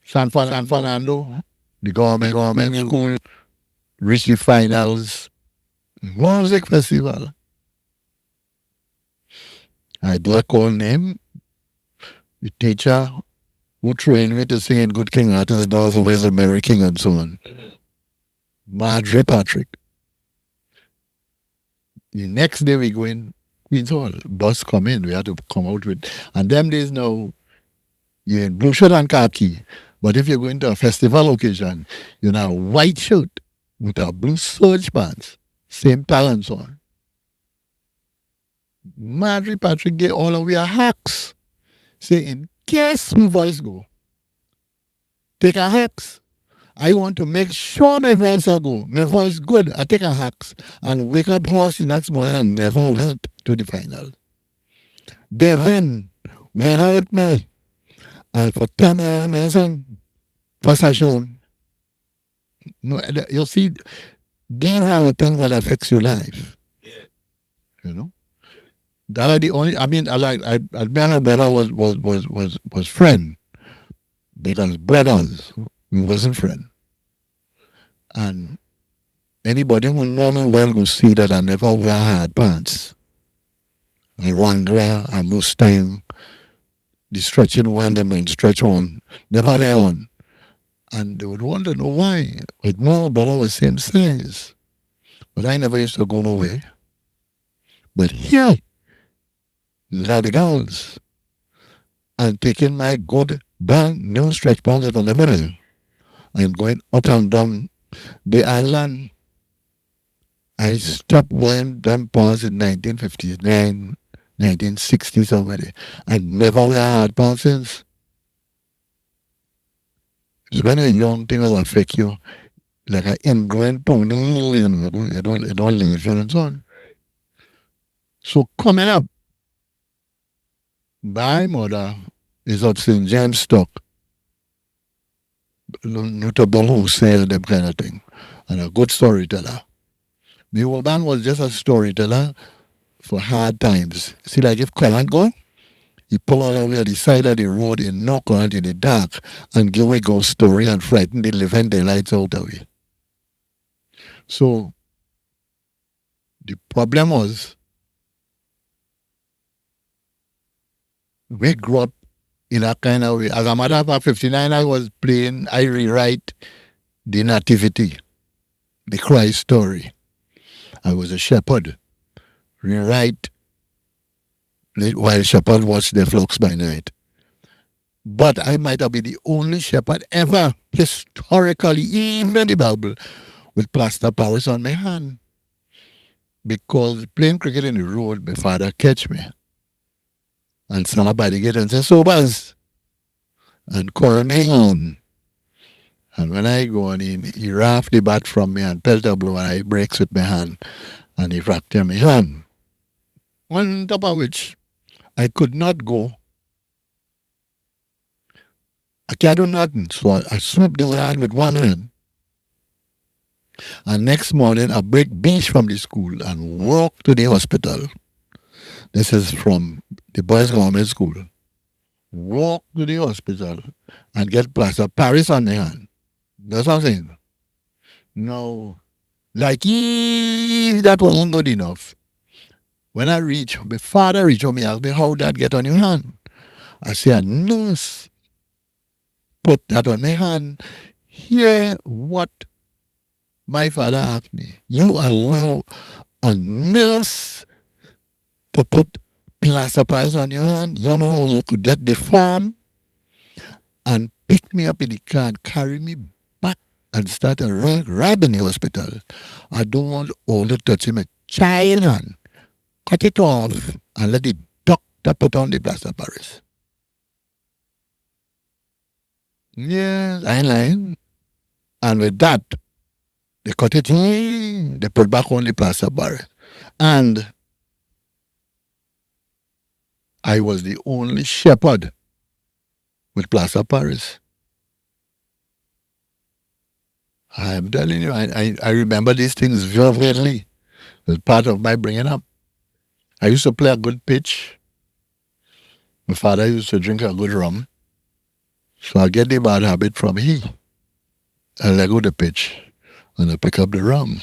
San Fernando, the government school, reached the finals. Music festival. I do a call name. The teacher who trained me to sing in Good King Arthur's Doors Always a Merry King and so on. Marjorie Patrick. The next day we go in Queen's Hall. Bus come in. We had to come out with. And them days now, you're in blue shirt and khaki. But if you're going to a festival occasion, you're in a white shirt with a blue serge pants. Same talents on. Marjorie Patrick get all of your hacks. Say, in case my voice go, take a hacks. I want to make sure my voice will go. My voice good. I take a hacks and wake up horse the next morning and never went to the final. They win. Man hurt me. And for 10 minutes, for session. No, you see, they have a thing that affects your life. You know? That are the only. I mean, Bella was friend because brothers wasn't friend, and anybody who know me well will see that I never wear hard pants. I wonder, I most time the stretching when they mean stretch on, never there on, and they would wonder know why. With more Bella was same size, but I never used to go nowhere. But here. Let the girls and taking my good brand new stretch pants on the middle. I'm going up and down the island. I stopped wearing them pants in 1959, 1960 somebody. I never wear hard pants since. It's when a young thing will affect you. Like an ingrained tongue, it don't leave you and so on. So coming up, my mother is at St. James Stock. Notable who sell them kind of thing. And a good storyteller. The old man was just a storyteller for hard times. See, like if Quellant go, he pull out over the side of the road and knock on in the dark and give a ghost story and frighten the living daylights out of it. So, the problem was, we grew up in a kind of way. As a matter of fact, 59, I was playing, I rewrite the Nativity, the Christ story. I was a shepherd. Rewrite while shepherd watched their flocks by night. But I might have been the only shepherd ever, historically, even in the Bible, with plaster Paris on my hand. Because playing cricket in the road, my father catch me. And somebody get and say, so Buzz, and call me on. And when I go on, he raft the bat from me and pelt a blow and I breaks with my hand and he fractured my hand. On top of which, I could not go. I can't do nothing. So I swept the hand with one hand. And next morning, I break beach from the school and walk to the hospital. This is from the boys' government school. Walk to the hospital and get plaster Paris on the hand. That's what I'm saying. No. Like, that wasn't good enough. When I reach, my father reached me, asked me, how that get on your hand? I said, a nurse put that on my hand. Hear what my father asked me. You allow a nurse to put plaster Paris on your hand? You know, you could get the farm and pick me up in the car and carry me back and start a ride in the hospital. I don't want all the touching my child hand. Cut it off and let the doctor put on the plaster Paris. Yes, I lying. And with that, they cut it in, they put back on the plaster Paris. And I was the only shepherd with plaster Paris. I'm telling you, I remember these things vividly. It was part of my bringing up. I used to play a good pitch. My father used to drink a good rum. So I get the bad habit from he. I let go the pitch and I pick up the rum.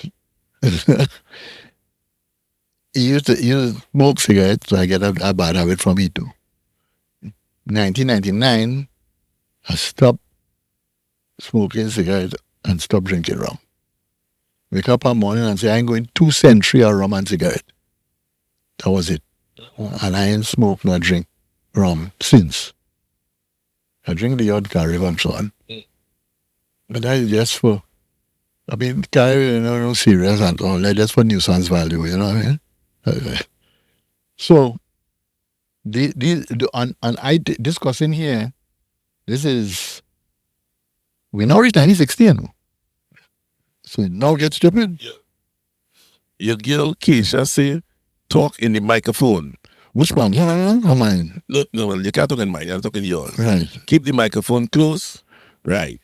He used to smoke cigarettes, so I get a bad habit from he too. 1999, I stopped smoking cigarettes and stopped drinking rum. Wake up one morning and say, I'm going 2 centuries of rum and cigarette. That was it. And I ain't smoked nor drink rum since. I drink the odd carry and so on. But that is just for, I mean, carry, no serious and all. Like just for nuisance value, you know what I mean? So, discussing here, this is, we now reach 1960, so it now gets stupid. Yeah. Your girl Keisha say, talk in the microphone. Which one? Yeah, or mine? No, you can't talk in mine, you're talking yours. Right. Keep the microphone close. Right.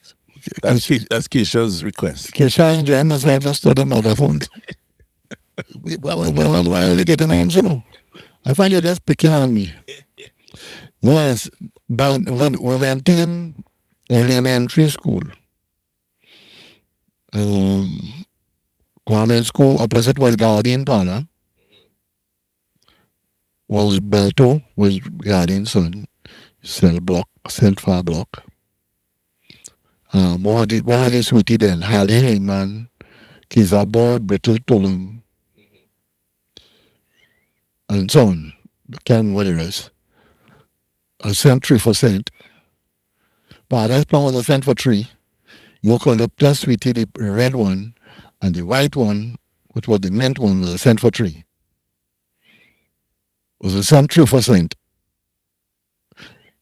That's Keisha's request. Keisha and Jen must have just the microphone. Well, why are they getting answer? I find you just picking on me. Yes, but when we went in elementary school, Kwame school opposite was Guardian Parlor, was Belto, was Guardian son, cell far block. One of the sweetie then, Harley Heyman, Kiza Boy, Brittle Tulum, and so on. Can't what it is. A cent 3%. But that's plan was a cent for 3. You call up plus sweetie, the red one, and the white one, which was the mint one, was a cent for 3. Was a cent 3%.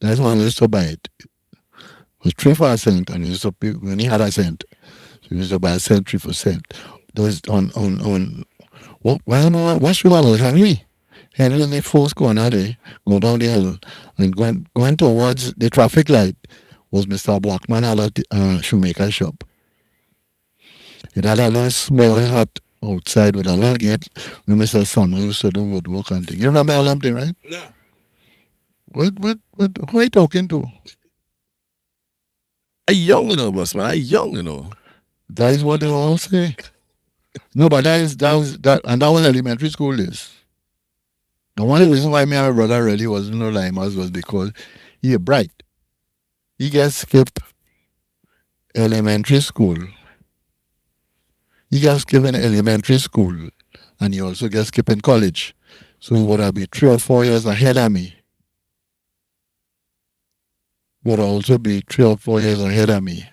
That's one used to buy it. It was 3 for a cent, and you used to pay when he had a cent. So you used to buy a cent 3%. Those on what should I look Henry? Henry and the force going out there, go down the hill, and going towards the traffic light was Mr. Blackman had a shoemaker shop. It had a little small hut outside with a little gate where Mr. Son used to do woodwork and things. You remember all them thing, right? No. What, who are you talking to? I young, boss man. I young, That is what they all say. No, but that was elementary school days. The one reason why me and my brother really wasn't no limers was because he bright. He gets skipped elementary school. He gets skipped in elementary school, and he also gets skipped in college. So he would have been 3 or 4 years ahead of me. Would also be 3 or 4 years ahead of me.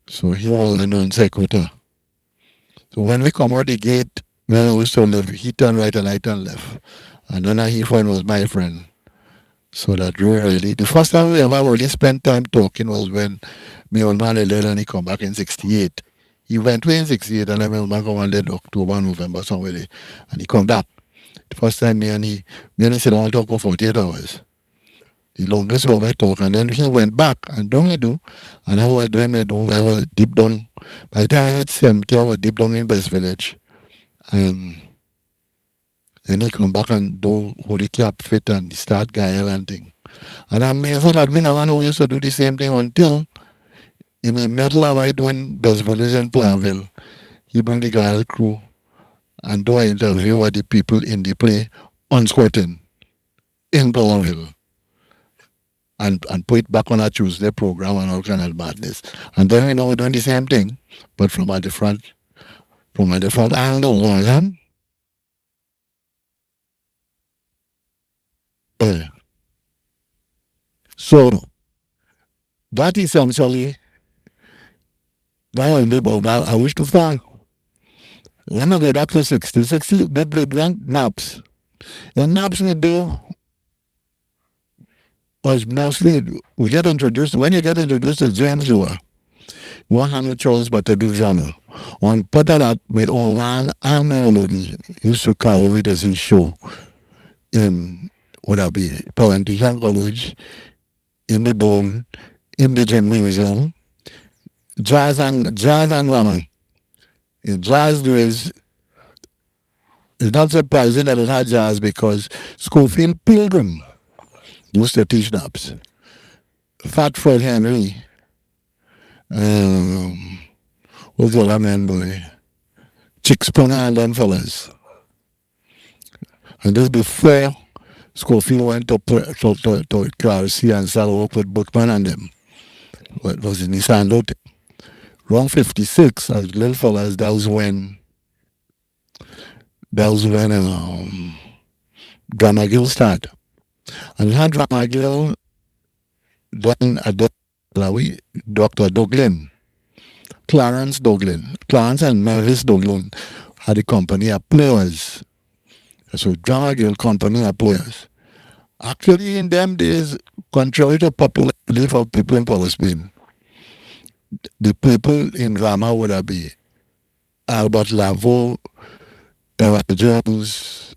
So he was the non sequitur. So when we come out the gate, when we still live, he turned right and I turned left. And then he friend was my friend. So that really, the first time we ever really spent time talking was when me old man left and he come back in 68. He went away in 68 and then my old man come and led October, November, somewhere there. And he come back. The first time me and he sit down and talk for 48 hours. The longest we ever talk, and then he went back and don't I do, and I was doing it deep down. By the time I had 70, I was deep down in West Village. And then he come back and do holy cap fit and start guy and thing. And I'm amazed that we never know we used to do the same thing until in the middle of I doing West Village and Planville, he bring the guy crew and do an interview with the people in the play on squatting in Planville. And put it back on a Tuesday program and all kind of madness. And then we're doing the same thing, but from a different angle. So that essentially I wish to find. When I get up to 60, they bring naps. The naps we do was mostly, we get introduced, when you get introduced to James Joa, one hundred chose but to do genre. On put that with all one and melody, used to call it as his show in what I be, Political College, in the Bone, in the Gym Museum, jazz and woman. In jazz there is, it's not surprising that it had jazz because Schofield Pilgrim used to teach naps. Fat Fred Henry, um, what's the other man boy? Chick Sprangalang-Dennis fellas. And this before Schofield went to Clarity and started work with Bookman and them. What was in his hand out. Wrong 56 as little fellas, that was when Drama Guild started. And we had Drama Guild done a Dr. Douglin, Clarence and Mavis Douglin had a company of players. So Drama Guild company of players. Actually, in them days, contrary to popular belief of people in Palestine, the people in drama would have been Albert Lavo, Eva Jones,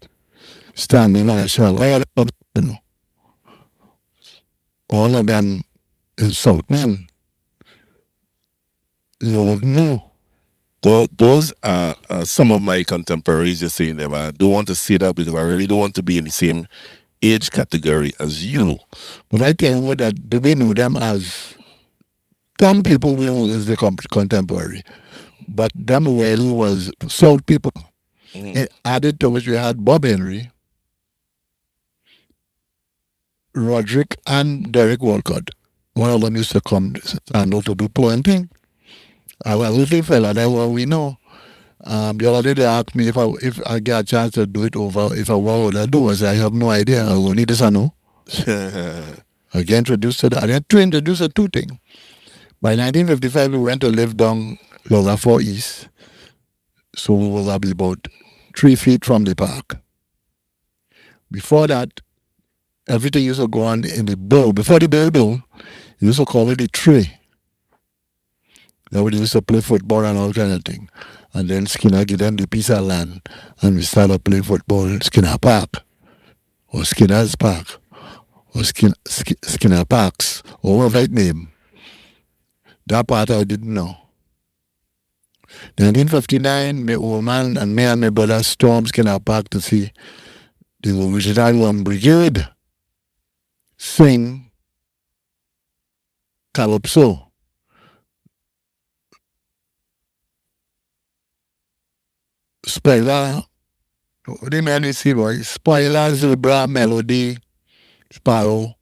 Stanley Marshall, all of them is South men. You don't know. Those are some of my contemporaries just saying them. I don't want to say that because I really don't want to be in the same age category as you. But I tell you that they know them as some people will know as the contemporary. But them well was South people. Added to which we had Bob Henry, Roderick, and Derek Walcott. One of them used to come and to do planting. I was a little fella, that's what we know. The other day they asked me if I get a chance to do it over, if I would I do. I said, I have no idea. I will need this, I know. I get introduced to that. I had to introduce a two things. By 1955, we went to live down Lola 4 East. So we will be about 3 feet from the park. Before that, everything used to go on in the bill. Before the bill, you used to call it the tree. Then we used to play football and all kind of thing. And then Skinner gave them the piece of land and we started playing football in Skinner Park. Or Skinner's Park. Or Skinner Parks. Or whatever that name. That part I didn't know. 1959, my old man and me and my brother stormed Skinner Park to see the original one brigade sing Calypso. Spoiler, what do you mean we see, boy? Spoiler, Zebra, Melody, Sparrow.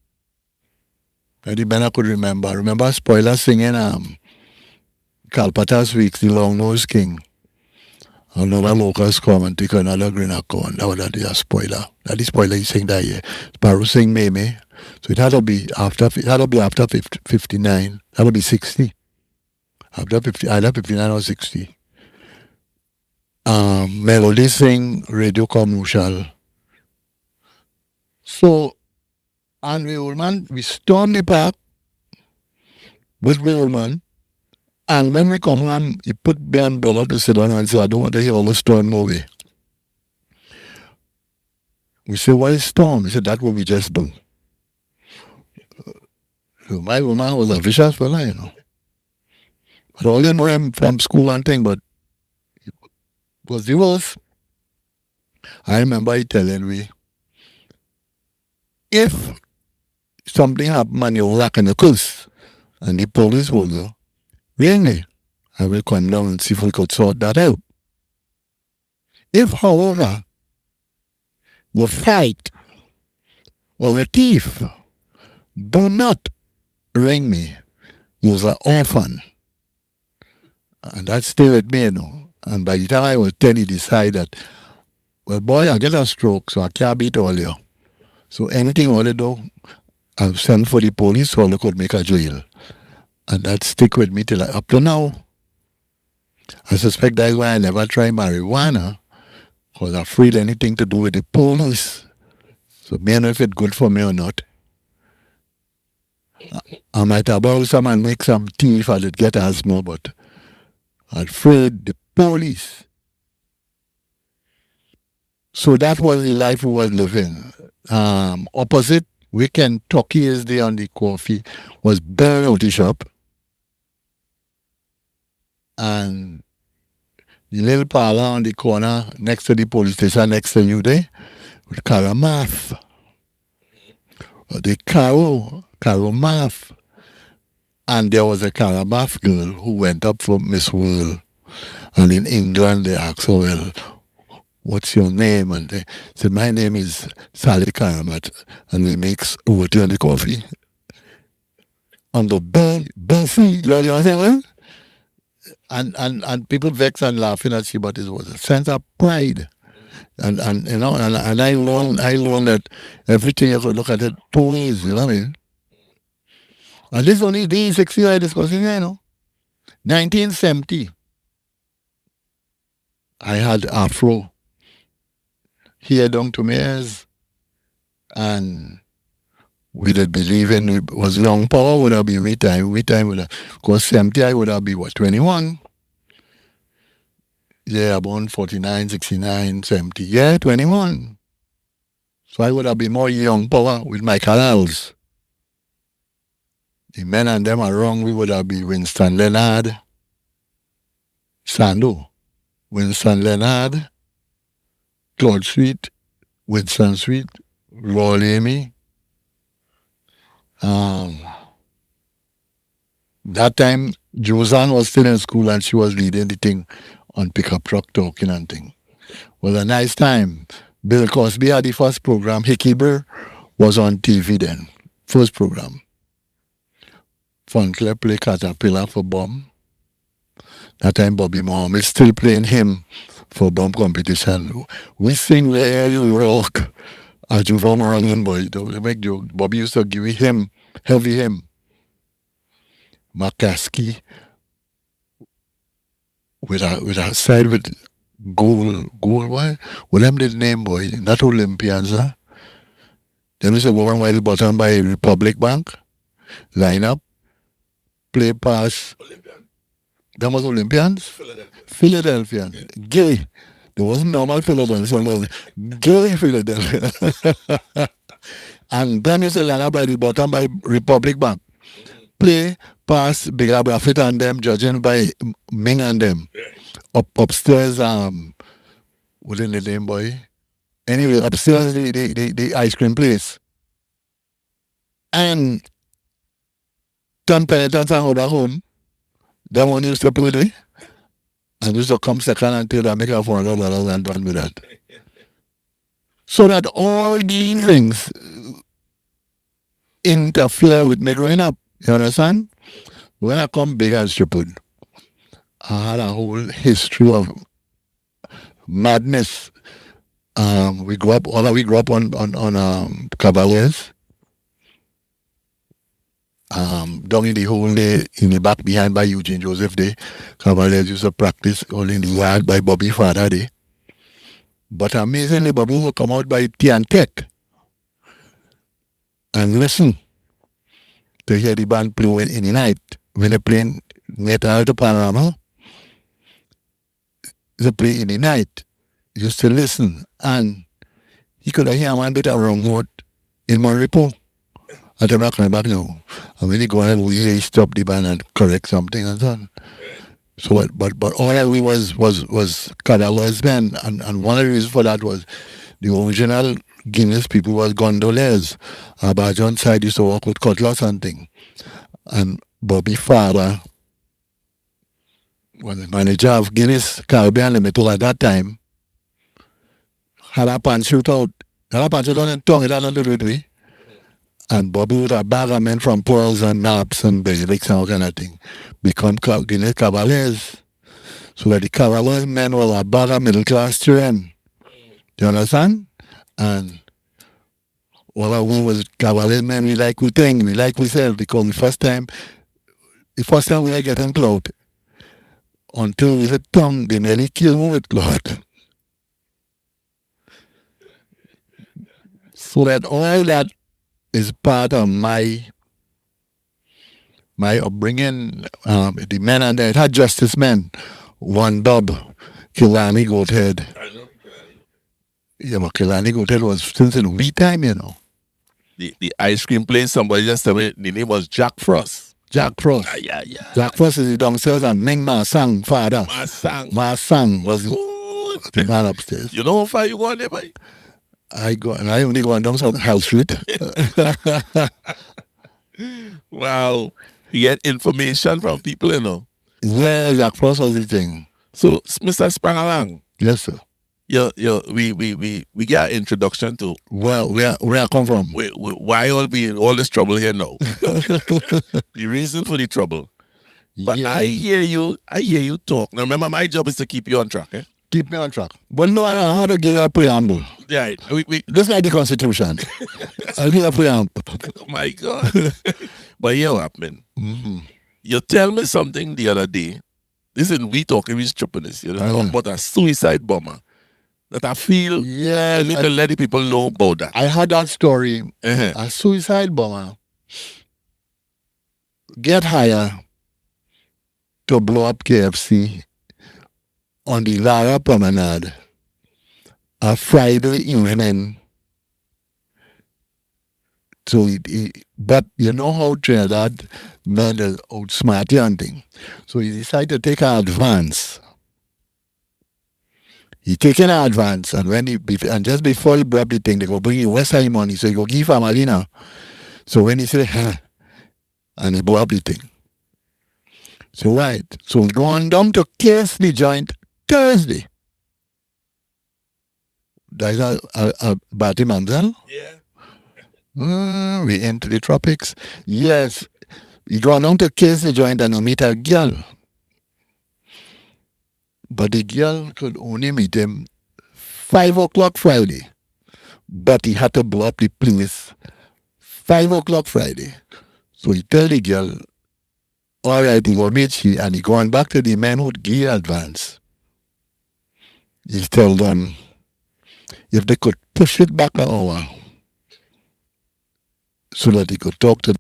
I could remember. Remember Spoiler singing Calpatas Weeks, the Long Nose King. Another locals come and take another green account. That was a spoiler. That is spoiler he sing that year. Sparrow sing Meme. So it had to be after 59. That would be 60. After 50, either 59 or 60. Melody sing Radio Commercial. So, and we stormed the park with Willman. And when we come home, he put Ben Bella to sit down and say, I don't want to hear all the storm movie. We said, what is storm? He said, that's what we just do. So my woman was a vicious fella, you know. But all you know him from school and thing, but was the worst. I remember he telling me, if something happened and you're lacking a curse, and the police will go, really, I will come down and see if we could sort that out. If, however, we fight or a thief, do not ring me. You're an orphan. And that stayed with me, you know. And by the time I was 10, he decided that, well, boy, I get a stroke, so I can't beat all you. So anything I want to do, I'll send for the police so they could make a jail. And that stick with me till up to now. I suspect that's why I never try marijuana, because I'm afraid anything to do with the police. So me know if it's good for me or not. I might have borrowed some and make some tea if I did get asthma, but I'm afraid the police. So that was the life we was living. Opposite, Weekend Turkey is there on the coffee, was bare out the shop. And the little parlor on the corner next to the police station next to you there, with Caramath. The Caro Math. And there was a Calabash girl who went up for Miss World. And in England, they asked her, well, what's your name? And they said, my name is Sally Karamat. And we mix water and the coffee. On the Bessie, you know what I'm saying? And people vex and laughing at you, but it was a sense of pride. And you know, and I learned that everything you could look at it two ways, you know what I mean? And this only these 6 years I discussing, you know. 1970, I had Afro here down to my ears, and we did believe in it was long power would have been we time would have, because 70 I would have been what, 21? Yeah, born 49, 69, 70. Yeah, 21. So I would have been more young power with my canals. The men and them are wrong, we would have been Winston Leonard, Sando, Winston Leonard, Claude Sweet, Winston Sweet, Royal Amy. That time, Josanne was still in school and she was leading the thing on pickup truck talking and thing. Was a nice time. Bill Cosby had the first program. Hickey Burr was on TV then. First program. Fun Club play Caterpillar for bomb. That time Bobby Mohammed still playing him for bomb competition. We sing the air you rock. As you from running boy, don't make joke. Bobby used to give him heavy him. McCaskey with a side with gold boy. Well them did name boy, not Olympians, huh? Then we say go on while bottom by Republic Bank, line up, play pass. That was Olympians? Philadelphians. Gay. There wasn't normal Philadelphia. Gay Philadelphia. And then you say line up by the bottom by Republic Bank. Play, pass, big up fit on them, judging by Ming and them. Upstairs, what in the name boy? Anyway, upstairs the ice cream place. And Tom Pennington sang out home. That one used to play with me. And used to come second until I make a $400 and run with that. So that all these things interfere with me growing up. You understand? When I come big as stupid, I had a whole history of madness. We grew up on Cavaliers. Down in the hole there, in the back behind by Eugene Joseph Day. Cavaliers used to practice all in the yard by Bobby Father Day. But amazingly, Bobby will come out by Tian Tech and listen to hear the band play in the night. When they play Metal to Panorama, they play in the night. Used to listen, and he could hear one bit of wrong word in my report. I tell back back now. And when he go ahead, we stop the band and correct something and so on. So, but all that we was Cadalo's band, and one of the reasons for that was the original Guinness people was gondoliers. But John side used to work with cutlass and thing. And Bobby Farber was the manager of Guinness Caribbean Limited at that time. Had a pan shoot out. Had a pan shoot out and tongue it out on the roadway. And Bobby would have bag of men from Pearls and Naps and Basilics and all kind of thing. Become Guinness Cavaliers. So that the Cavaliers men were a bag of middle class children. Do you understand? And all of we was Cavaliers men, we like we think, we like we sell, because the first time we were getting clout. Until we said tongue, they nearly killed me with clout. So that all that is part of my upbringing. The men and it had justice men. One dub, Killarney Goathead. Yeah, but Killarney Goathead was since in wee time, you know. The ice cream place, somebody just told me the name was Jack Frost. Jack Frost. Yeah. Jack Frost is the downstairs and Ming Ma Sang father. Ma Sang was the man upstairs. You know how far you go on there, boy? I only go on down South House Street. Wow. You get information from people, you know. Yeah, Jack Frost was the thing. So, Mr. Sprangalang, Yes, sir. we get an introduction to Well, where I come from? why all this trouble here now. The reason for the trouble. But Yeah. I hear you talk. Now remember, my job is to keep you on track, eh? Keep me on track. But no, I know how to give a preamble. Yeah, Just like the Constitution. I'll give a preamble. oh my God. But here what happened. Mm-hmm. You tell me something the other day. Listen, we talking with stupidness, you know, about a suicide bomber. That I feel Yeah, you need to let the people know about that. I had that story. Uh-huh. A suicide bomber get hired to blow up KFC on the Lara Promenade a Friday evening. So but you know how Trinidad men is outsmart you and thing. So he decided to take an advance. He taken an advance, and and just before he brought the thing, they go bring you West Side money. So he go give family now. So when he said, and he brought up the thing. So right. So going down to case the joint Thursday. There's a Batty Manzel. Yeah. We enter the tropics. Yes. He gone down to case the joint and meet a girl. But the girl could only meet him 5 o'clock Friday. But he had to blow up the place 5 o'clock Friday. So he tell the girl, all right, he will meet you, and he going back to the man who gave advance. He tell them if they could push it back an hour so that he could talk to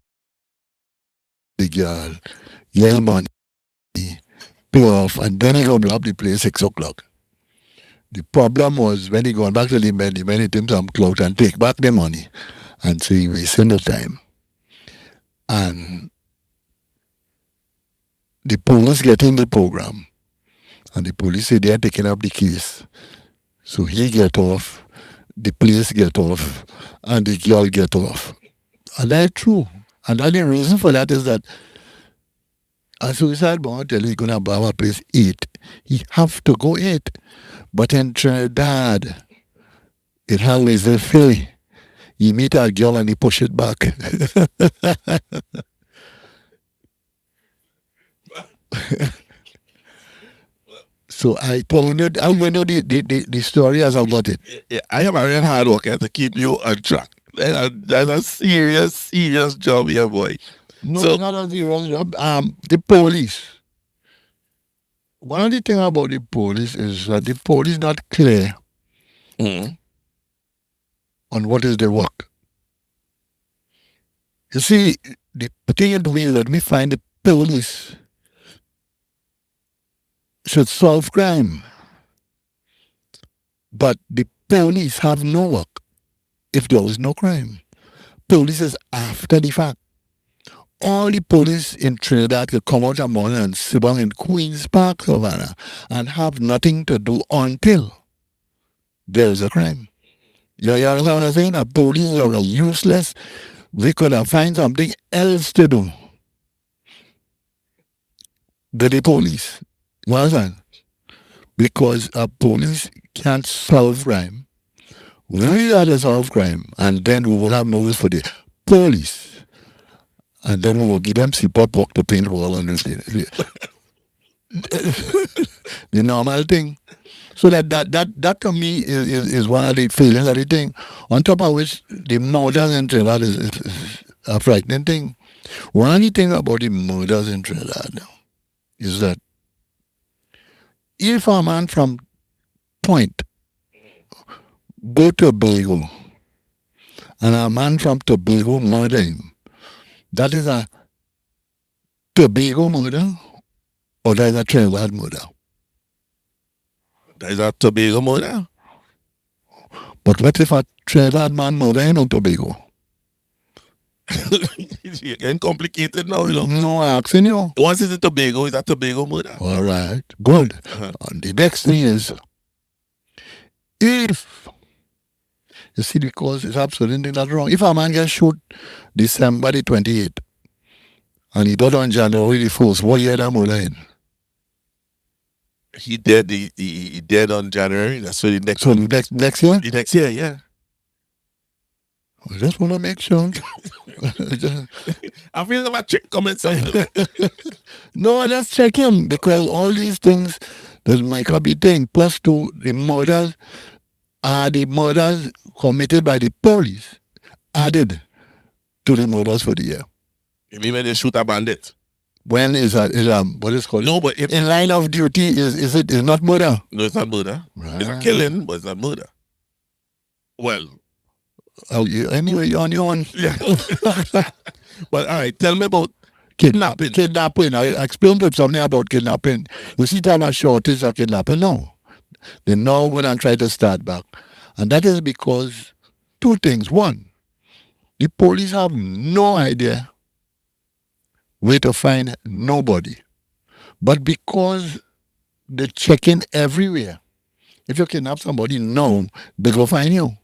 the girl, yell money, pay off, and then he go blow up the place 6 o'clock. The problem was when he going back to the man hit him some clout and take back the money and say he wasting the time. And the police get in the program, and the police say they are taking up the case. So he get off, the police get off, and the girl get off. And that's true. And the reason for that is that a suicide bomber tell you he's gonna blow a place 8. He have to go 8. But in Trinidad, it always a Philly. You meet a girl and he push it back. So I told you, I will know the story as I got it. Yeah, I am a real hard worker to keep you on track. That's a serious job here, boy. No, So- not a serious job. The police. One of the things about the police is that the police not clear Mm. on what is their work. You see, the thing is, let me find the police should solve crime. But the police have no work if there is no crime. Police is after the fact. All the police in Trinidad could come out a morning and sit down in Queen's Park, Savannah, and have nothing to do until there is a crime. You understand what I'm saying? The police are useless. We could have find something else to do. The police. You understand? Because a police can't solve crime. We only got to solve crime, and then we will have movies for the police. And then we will give them support work to paint wall and the normal thing. So that to me is one of the feelings of the thing. On top of which the murders in Trinidad is a frightening thing. One of the things about the murders in Trinidad is that if a man from Point go to Tobago and a man from Tobago murder him, that is a Tobago murder or that is a Trinidad murder. That is a Tobago murder. But what if a Trinidad man murder in Tobago? It's getting complicated now, you know. No, I'm asking you. Once it's in Tobago, it's a Tobago murder. All right, good. Uh-huh. And the next thing is, if you see, because it's absolutely not wrong. If a man gets shot December the 28th, And he died on January the 1st. What year that murder in? He dead. He dead on January. That's what the next. So next year? The next year, yeah. I just want to make sure. I feel like my trick comments. No, I just check him because all these things that might be thing. Plus, two, the murders are the murders committed by the police added to the murders for the year. You mean when they shoot a bandit? When is that? Is what is called? No, but if, In line of duty, is it is not murder? no, it's not murder. It's a Right. killing, but it's not murder. Well, Oh, anyway, you're on your own. yeah. But all right, tell me about kidnapping. Kidnapping. I explained to something about kidnapping. You see, time a shortage of kidnapping now. They now go and try to start back. And that is because two things. One, the police have no idea where to find nobody. But because they're checking everywhere, if you kidnap somebody now, they go find you.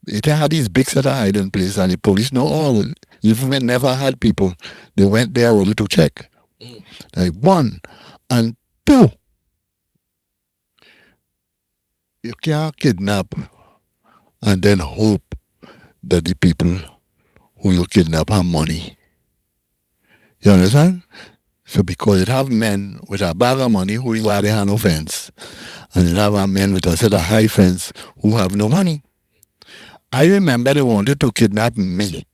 It had these big set of hiding places, and the police know all. Even when never had people, they went there only to check. Like one. And two, you can't kidnap and then hope that the people who you kidnap have money. You understand? So because it have men with a bag of money who are they have no fence, and it have a men with a set of high fence who have no money. I remember they wanted to kidnap me.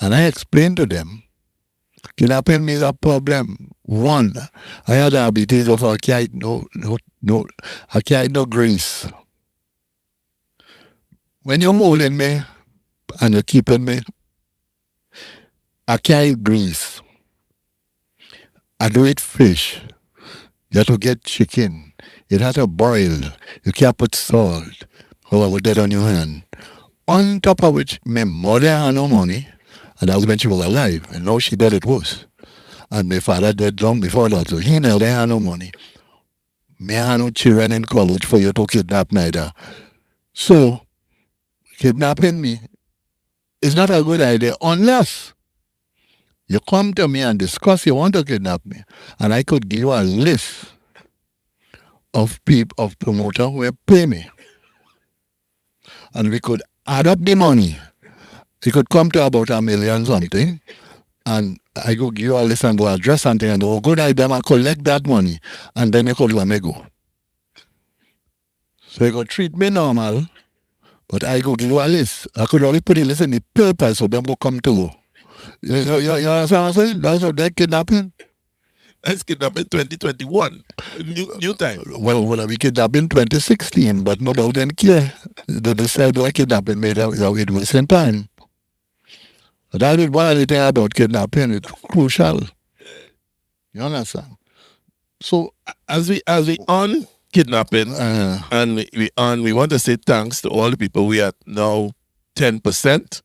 And I explained to them, kidnapping me is a problem. One, I had diabetes of I can't I can't no grace. When you're molding me and you're keeping me, I can't eat grease. I do eat fish. You have to get chicken. It has to boil. You can't put salt. Or I would dead on your hand. On top of which, my mother had no money, and that was when she was alive, and now she dead it was. And my father dead long before that, so he never had no money. Me had no children in college for you to kidnap neither. So, kidnapping me is not a good idea unless you come to me and discuss you want to kidnap me, and I could give you a list of people, of promoters who will pay me. And we could add up the money. It could come to about $1 million something. And I go give you a list and go address something and go, good idea, I collect that money. And then you could let me go. So you could treat me normal, but I go give you a list. I could only put the list in the paper so them will come to. You understand what I'm saying? That's what they kidnapping. Let's kidnap in 2021. New time. Well, we kidnapped in 2016, but nobody didn't care. They decided like kidnapping made out it was in time. But that is one of the things about kidnapping. It's crucial. You understand? So as we on kidnapping and we want to say thanks to all the people. We are now 10%.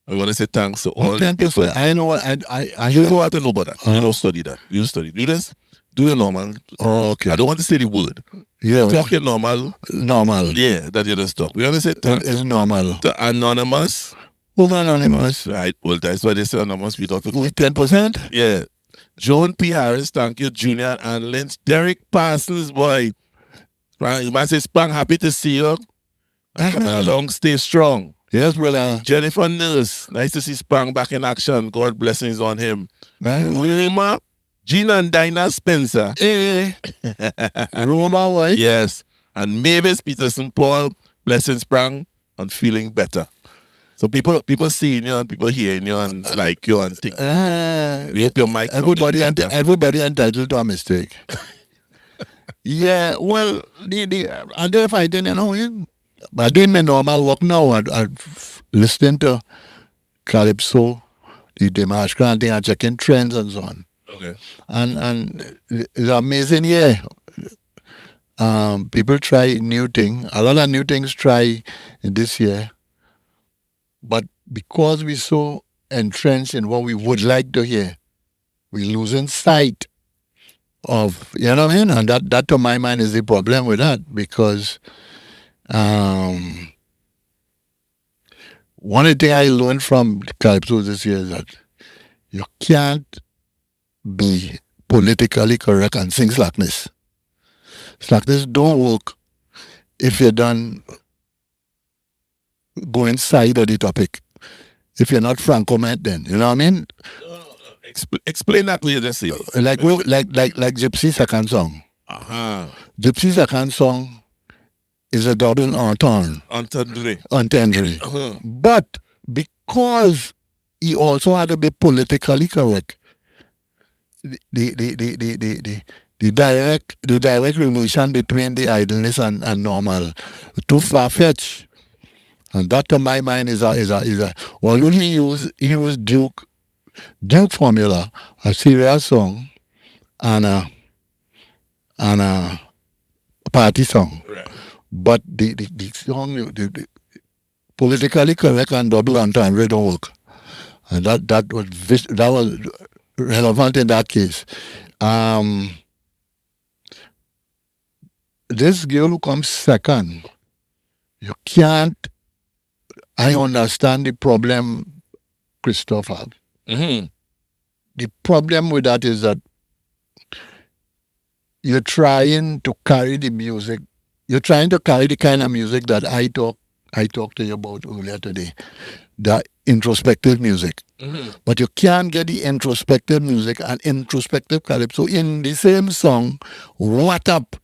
I want to say thanks to all. 10%. I know what I You don't have to know about that. You don't study that. You study. Do this. Do it normal. Oh, okay. I don't want to say the word. Yeah. Talk it normal. Normal. Yeah, that you just talk. We want to say thanks It's normal. to Anonymous. Who's anonymous? Right. Well, that's why they say Anonymous. We talk to With 10%? yeah. Joan P. Harris, thank you. Junior and Lynch. Derek Parsons, boy. You might say, Sprang, happy to see you. Long, stay strong. Yes, brother. Jennifer Nurse, nice to see Sprang back in action. God blessings on him. Right. Wilma, Gina and Dinah Spencer. Hey. Roma, wife. Yes. And Mavis Peterson Paul, blessings Sprang and feeling better. So people seeing you and people hearing you and like you and think. Rape your mic. Everybody entitled to a mistake. Yeah, well, I do if I didn't know him. But doing my normal work now. I listening to Calypso, the Dimash Grant thing, and checking trends and so on. Okay. And it's amazing, yeah. People try new things. A lot of new things try this year. But because we're so entrenched in what we would like to hear, we're losing sight of, you know what I mean? And that to my mind is the problem with that, because one of the things I learned from Calypso this year is that You can't be politically correct and sing slackness. Slackness don't work if you don't go inside of the topic. If you're not francomet, then you know what I mean. Explain that what you just said. Like Gypsy second song. Uh-huh. Gypsy second song is a double entendre. Entendre. Uh-huh. But because he also had to be politically correct, the direct relation between the idleness and normal too far fetched. And that to my mind is a although he used Duke formula, a serious song and a party song. Right. But the song the politically correct and double entendre don't work. And that was relevant in that case. This girl who comes second, you can't. I understand the problem, Christopher. Mm-hmm. The problem with that is that you're trying to carry the music. You're trying to carry the kind of music that I talked to you about earlier today, the introspective music. Mm-hmm. But you can't get the introspective music and introspective calypso in the same song. What up?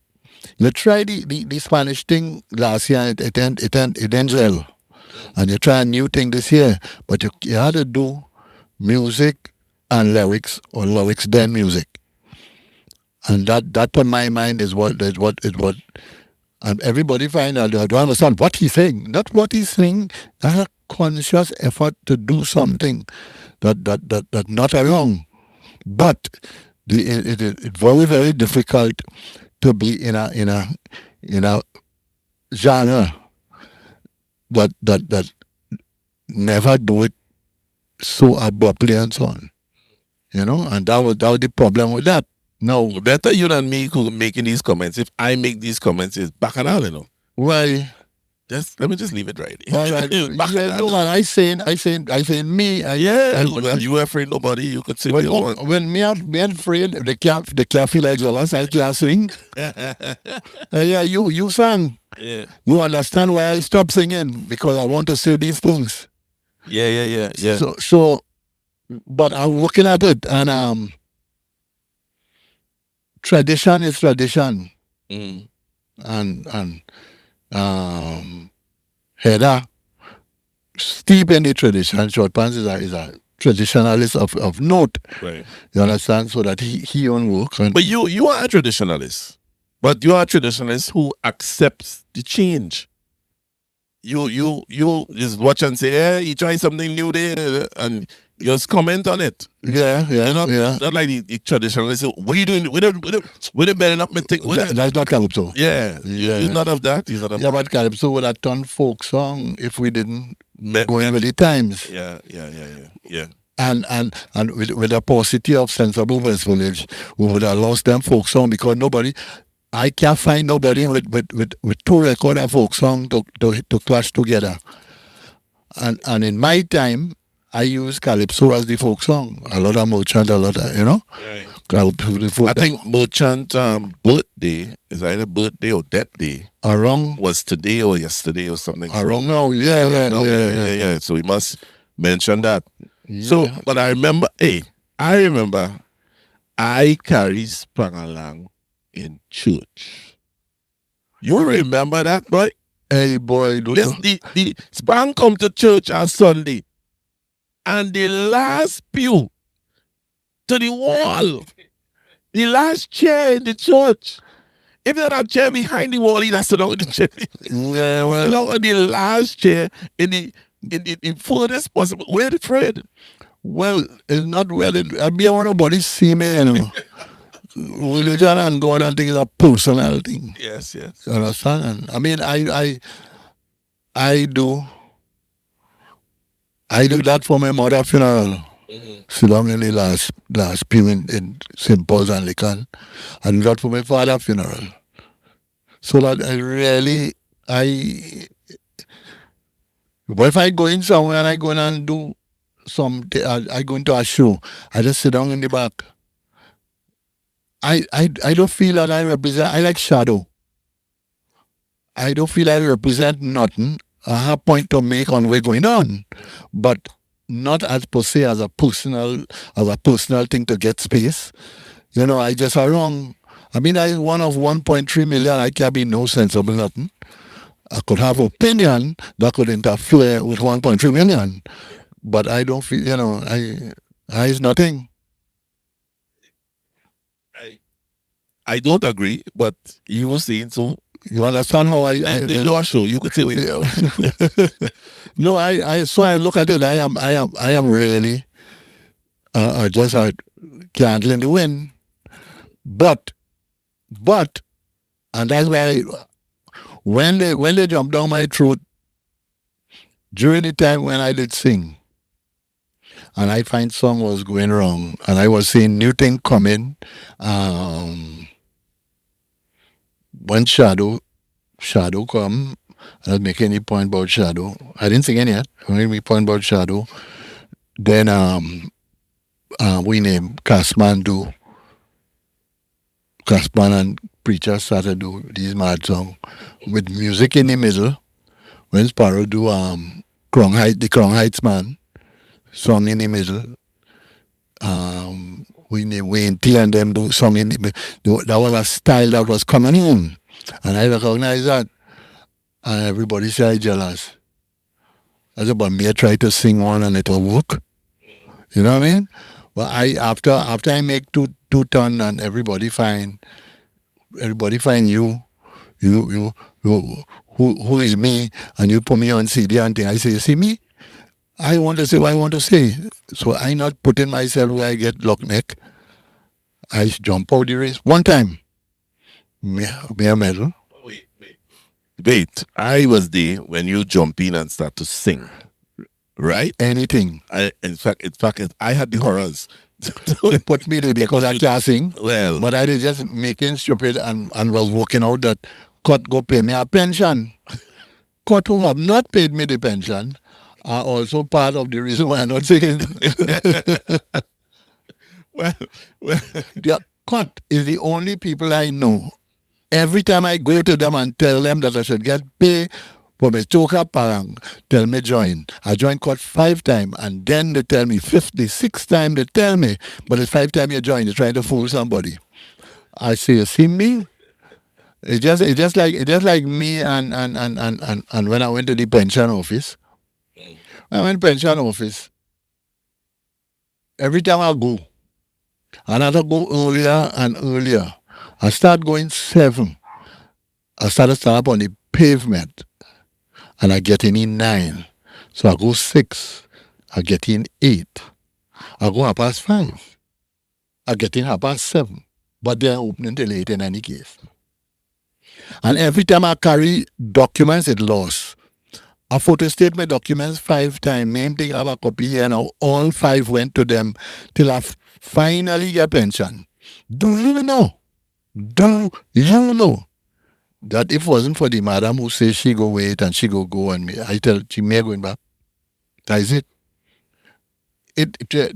You try the Spanish thing last year, it didn't gel. And you try a new thing this year, but you had to do music and lyrics, or lyrics then music. And that on my mind is what and everybody find out, I don't understand what he's saying. Not what he's saying, that's a conscious effort to do something that not wrong. But it's very, very difficult to be in a genre that never do it so abruptly and so on. You know, and that was the problem with that. No. Better you than me who making these comments. If I make these comments, it's bacchanal, you know. Why? Let me just leave it right. All right. No, man, I saying me. Well, you afraid nobody. You could say what you want. When me afraid, they can't feel like jealous. I can't sing. Yeah, you sang. Yeah. You understand why I stopped singing? Because I want to say these things. Yeah. So, but I'm looking at it, and tradition is tradition, and Heather, steep in the tradition. Short Pants is a traditionalist of note. Right. You understand? So that he own work. But you are a traditionalist. But you are a traditionalist who accepts the change. You just watch and say, yeah, you try something new there, and you just comment on it. Yeah. Not like the traditionalist. What are you doing? We're better not think. That's not calypso. Yeah. He's not of that. He's not of that. But calypso would have turned folk song if we didn't go in with the times. Yeah. And with a paucity of sensible West Village, we would have lost them folk song because I can't find nobody with two record of folk song to clash together. And in my time, I use calypso as the folk song. A lot of merchant, you know. Right. I think merchant birthday is either birthday or death day. Around was today or yesterday or something. Around now, yeah. So we must mention that. Yeah. So, but I remember I carry Sprangalang in church. You remember that, boy? Hey, boy, the Sprang come to church on Sunday, and the last pew to the wall, the last chair in the church. If there's a chair behind the wall, he has to sit down in the chair. Yeah, well, on the last chair in the furthest possible. Where the Fred? Well, it's not well. I mean, nobody see me, you know. Religion and God and things are personal thing. Yes. You understand? And, I mean, I do that for my mother's funeral. Mm-hmm. Sit down in the last pew in St. Paul's and Lican. I do that for my father's funeral. So that but if I go in somewhere and I go in and do I go into a show. I just sit down in the back. I don't feel that I represent. I like shadow. I don't feel I represent nothing. I have a point to make on what's going on, but not as per se as a personal thing to get space. I just are wrong. I mean, I one of 1.3 million. I can be no sensible nothing. I could have opinion that could interfere with 1.3 million, but I don't feel. I is nothing. I don't agree, but you were saying so. You understand how No, sure, you could say it. No, so I look at it. I am really just a candle in the wind. But, and that's why when they jumped down my throat during the time when I did sing, and I find song was going wrong, and I was seeing new thing coming. When shadow come, I don't make any point about shadow. I didn't sing any yet. I only make point about shadow. Then we name Casman and preacher started do these mad song with music in the middle. When Sparrow do the Crown Heights man song in the middle. We name Wayne T and them do song in the middle. That was a style that was coming in. And I recognize that. And everybody say I jealous. I said, but me I try to sing one and it'll work. You know what I mean? But after I make two ton and everybody find you who is me, and you put me on CD and thing. I say, you see me? I want to say what I want to say. So I not putting myself where I get lock neck. I jump out the race one time. Me a medal. Wait, I was there when you jump in and start to sing, right? Anything. In fact, I had the horrors. They put me there because I can't sing. Well, But I did just making stupid and was working out that Cut go pay me a pension. Cut who have not paid me the pension are also part of the reason why I'm not singing. well, The Cut is the only people I know. Every time I go to them and tell them that I should get paid for my toka parang, tell me join. I join Cut 5 times and then they tell me 56 times they tell me, but the 5 times you join, you're trying to fool somebody. I say, you see me? It's just like me and when I went to the pension office. I went pension office. Every time I go, and I go earlier and earlier. I start going 7. I start up on the pavement, and I get in 9. So I go 6. I get in 8. I go 5:30. I get in 7:30. But they're opening till 8 in any case. And every time I carry documents, it lost. I photostate my documents 5 times. Main thing I have a copy here now. All 5 went to them till I finally get pension. Do you know? Do you know that if it wasn't for the madam who says she go wait and she go and me, I tell she may going back. That is it.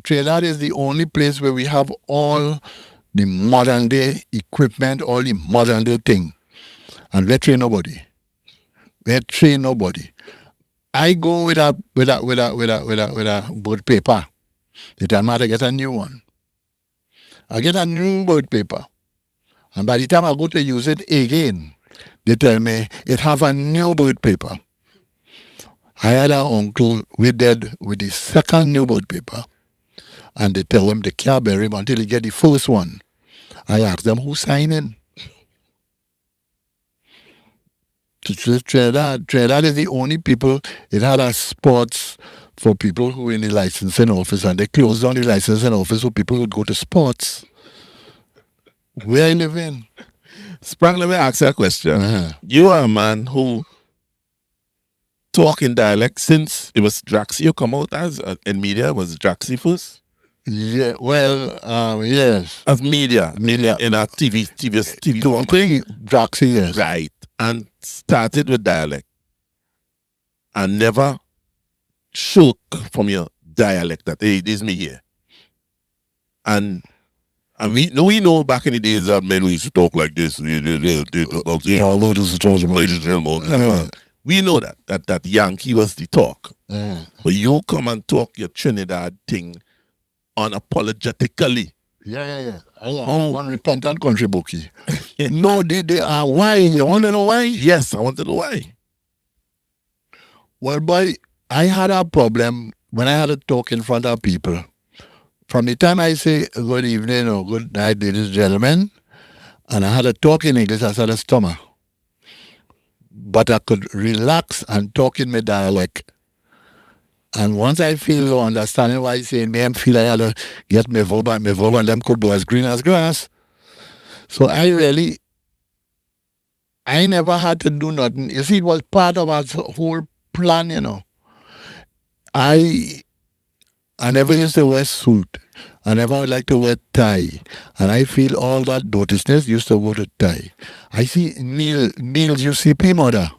Trinidad is the only place where we have all the modern day equipment, all the modern day thing. And we train nobody. We train nobody. I go with a board paper. They tell me to get a new one. I get a new board paper. And by the time I go to use it again, they tell me it have a new board paper. I had an uncle with the second new board paper. And they tell him they can't bury him until he get the first one. I ask them who signed in. Trinidad is the only people, it had a sports for people who were in the licensing office, and they closed down the licensing office so people would go to sports. Where I live in. Sprang, let me ask you a question. Uh-huh. You are a man who talk in dialect since it was Draxi you come out as in media. Was Draxi first? Yeah, well, yes. As media in a TV Don't think Draxi, yes. right, and started with dialect and never shook from your dialect that, hey, this is me here. And we know back in the days that men used to talk like this. We know that Yankee was the talk. But you come and talk your Trinidad thing unapologetically. Yeah. I want one repentant country bookie. No, they are. Why? You want to know why? Yes, I want to know why. Well, boy, I had a problem when I had to talk in front of people. From the time I say good evening or good night, ladies and gentlemen, and I had to talk in English, I had a stomach. But I could relax and talk in my dialect. And once I feel understanding what I say, I feel I had to get my verb and them could go as green as grass. So I never had to do nothing. You see, it was part of our whole plan, you know. I never used to wear suit. I never like to wear tie. And I feel all that dirtiness used to wear a tie. I see Neil UCP mother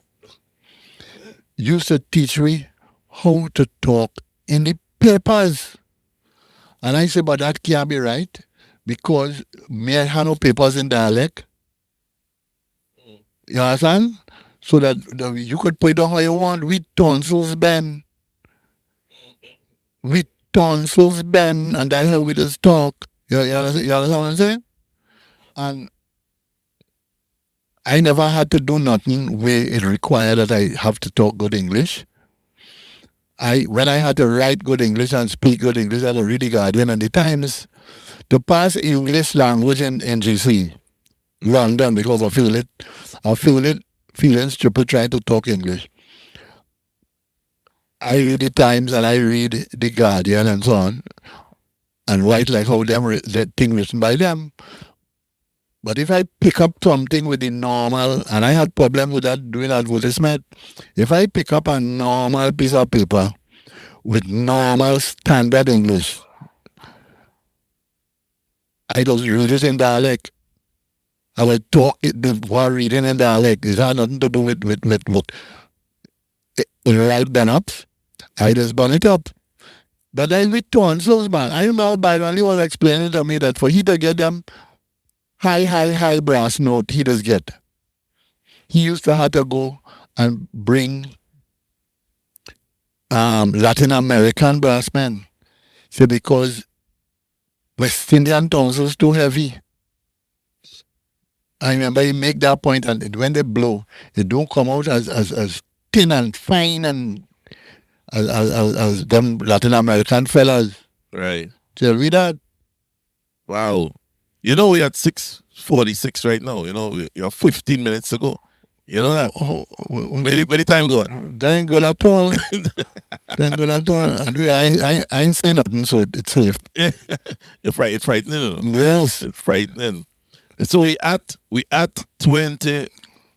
used to teach me how to talk in the papers. And I say, but that can't be right because me I have no papers in dialect. You understand? So that you could put it on how you want with tonsils bend. With tonsils bend, and that's how we just talk. You understand what I'm saying? And I never had to do nothing where it required that I have to talk good English. When I had to write good English and speak good English, I had to read the Guardian and the Times to pass English language in NGC, London, because I feel it feeling stupid trying to talk English. I read the Times and I read the Guardian and so on, and write like how that thing written by them. But if I pick up something with the normal, and I had problems with that doing advertisement, if I pick up a normal piece of paper with normal standard English, I just read it in dialect. I will talk it while reading in dialect. It had nothing to do with what. Write them up. I just burn it up. But I with tonsils, man. I remember Byron Lee was explaining to me that for he to get them high brass note, he does get. He used to have to go and bring Latin American brass men. So because West Indian tonsils too heavy. I remember he make that point, and when they blow, it don't come out as thin and fine and as them Latin American fellas. Right. Tell me that. Wow. You know, we're at 6:46 right now. You know, you're 15 minutes ago. You know that? Where the time going? That ain't good at all. That ain't good at all. I ain't saying nothing, so it's safe. It's frightening. Yes. It's frightening. So we at 20%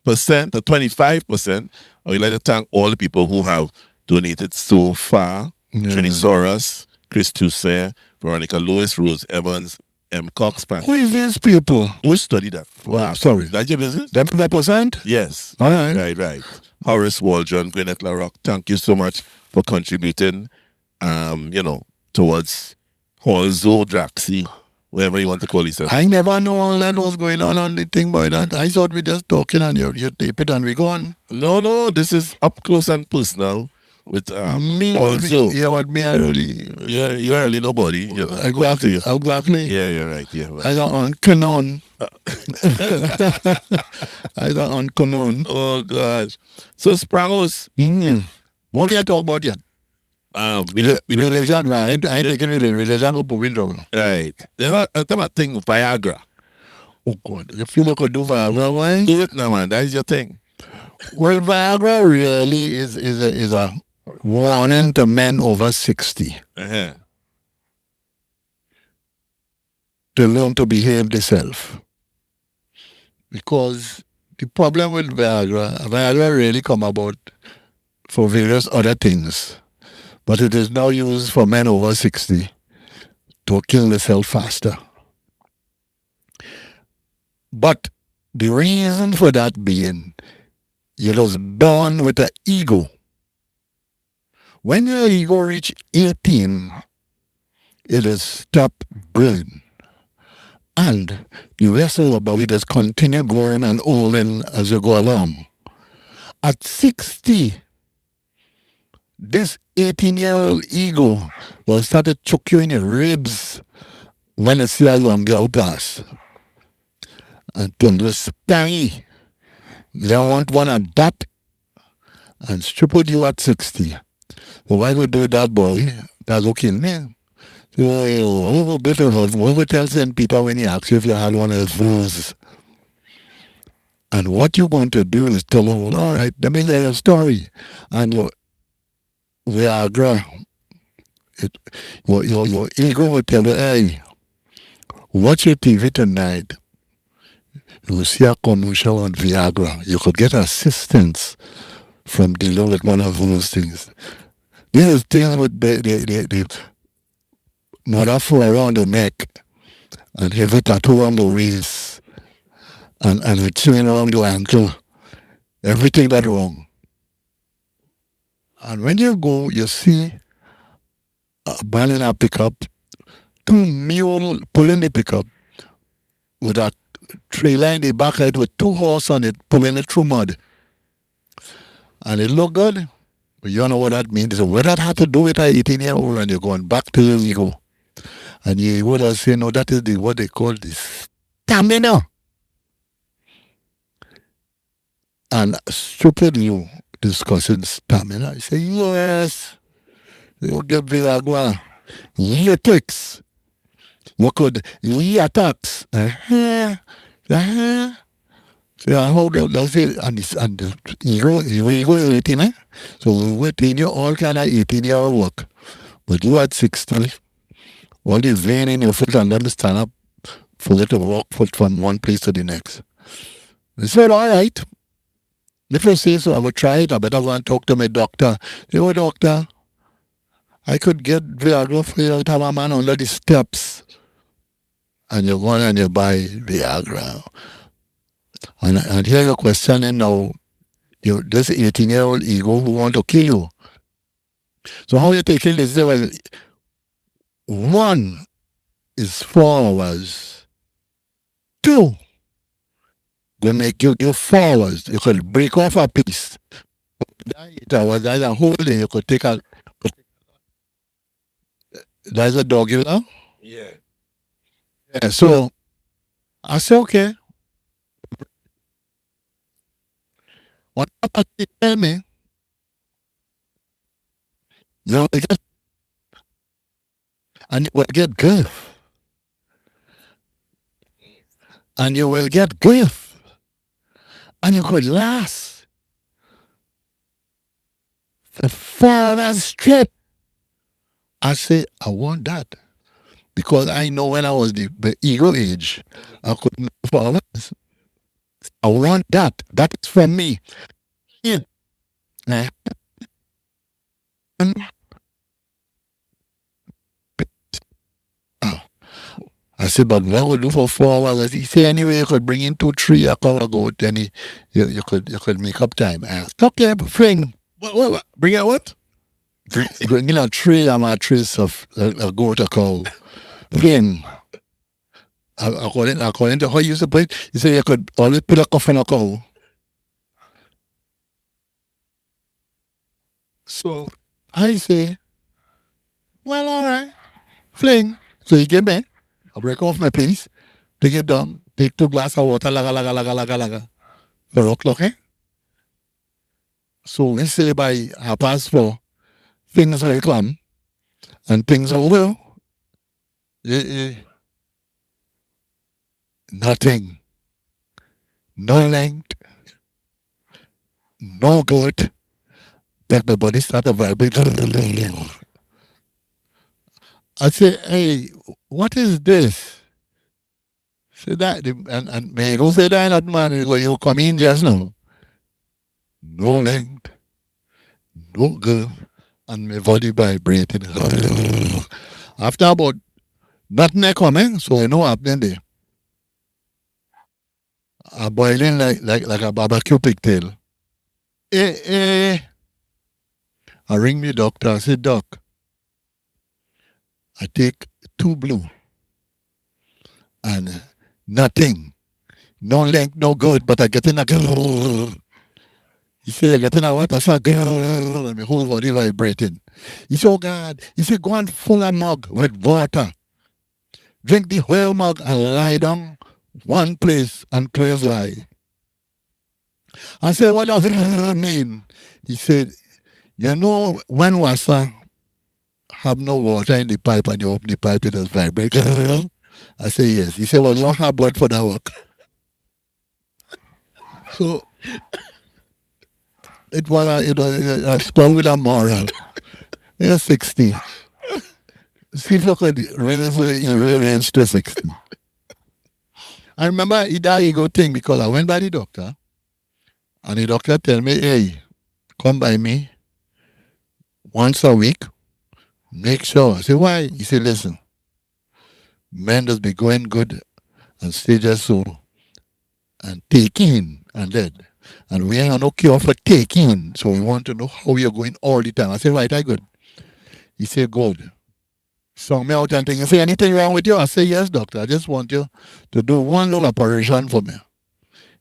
or 25%. I would like to thank all the people who have donated so far. Trini Soros, Chris Toussaint, Veronica Lewis, Rose Evans, M. Coxpan. Who is these people? Who study that? Wow, sorry. That's your business? Them 5%? Yes. All right. Right. Horace Waldron, Gwyneth LaRock, thank you so much for contributing, towards Holzo, Draxi, whatever you want to call yourself. I never know all that was going on the thing by that. I thought we just talking and you tape it and we go on. No, this is up close and personal with me also. Yeah, but me I really. Yeah, you're really nobody. Exactly. Yeah, you're right. Yeah, right. I don't on canon. I don't on canon. Oh gosh. So Sprangos. What can I talk about yet? Religion, right? I ain't taking religion up a window. Right. There's a thing Viagra. Oh God. If you could do Viagra, right? Do it now, man. That is your thing. Well, Viagra really is a warning to men over 60 Uh-huh. to learn to behave themselves. Because the problem with Viagra really come about for various other things. But it is now used for men over 60 to kill themselves faster. But the reason for that being, you're just born with an ego. When your ego reach 18, it is stop growing. And the rest of your body just continue growing and olding as you go along. At 60, this 18-year-old ego will start to choke you in your ribs when you see a young girl pass. And to understand, they want one of that and stupid you at 60. So why would do that, boy? That's okay, man. So, what would tell St. Peter when he asks you if you had one of those? And what you want to do is tell them, all right, let me tell you a story. And Viagra, it, your ego will tell you, hey, watch your TV tonight. You will see a commercial on Viagra. You could get assistance from dealing with one of those things. This is dealing with the metaphor around the neck and heavy tattoo on the waist and a chain around your ankle. Everything that wrong. And when you go, you see a man in a pickup, two mule pulling the pickup with a trailer in the back of it with two horses on it pulling it through mud. And it look good, but you don't know what that means. So what that had to do with an 18-year-old and you're going back to your ego. And you would have said, no, that is what they call this stamina. And stupid you discussing stamina. You say, yes, you get Viagra. You tricks. What could you attacks? So I hold out those and the ego 18, eh? So we 18 year all kind of 18-year work. But you at 60, all this vein in your foot and then stand up for you to walk foot from one place to the next. They said, all right. If you say so, I would try it. I better go and talk to my doctor. Say, oh, doctor, I could get Viagra for you to have a man under the steps. And you go and you buy Viagra. And here you're questioning now, this 18-year-old ego who want to kill you. So how you taking this? Well, one is 4 hours. Two will make you 4 hours. You could break off a piece. 8 hours, that's a whole day. You could take a... That's a dog, you know? Yeah. Yeah, so I said, okay. What about you tell me? You know, and you will get grief. And you will get grief. And you could last for 4 hours straight. I say, I want that. Because I know when I was the ego age, I couldn't for hours. I want that. That is for me. Yeah. And I said, but what would do for 4 hours? He said, anyway, you could bring in 2, 3 hours ago, then you could make up time. I said, okay, bring. What? Bring out what? Bring in a tray and mattress of a goat or cow. Bring. According to how you used to put it, you say you could always put a coffin a cow. So I say, well, all right, fling. So he came in, I break off my piece, take it down, take 2 glasses of water, laga. The rock clock, eh? So let's say by 4:30, things will come, and things are well. Nothing. No length, no good. Then my body started vibrating. I say, hey, what is this? Say that, and me go say that, man, you come in just now. No length, no girl, and my body vibrating. After about nothing I coming, so I know what happening there. I boiling like a barbecue pigtail. Eh, I ring me doctor. I say, Doc, I take 2 blue and nothing. No length, no good, but I get in a He said, I get in a what? I said, and my whole body vibrating. He said, oh God. He said, go and fill a mug with water. Drink the whole mug and lie down one place and close your eye. I said, what does it mean? He said, you know, when Wassa have no water in the pipe and you open the pipe, it does vibrate. I said, yes. He said, well, don't have blood for that work. So it was a strong with a moral. You're 60. See, look at it. Really into 60. I remember that ego thing because I went by the doctor and the doctor tell me, hey, come by me once a week. Make sure. I said, why? He said, listen, men just be going good and stay just so and taking and dead. And we ain't no cure for taking. So we want to know how you're going all the time. I said, right, I good. He said, good. Sung me out and think, you say anything wrong with you? I say, yes, doctor. I just want you to do one little operation for me.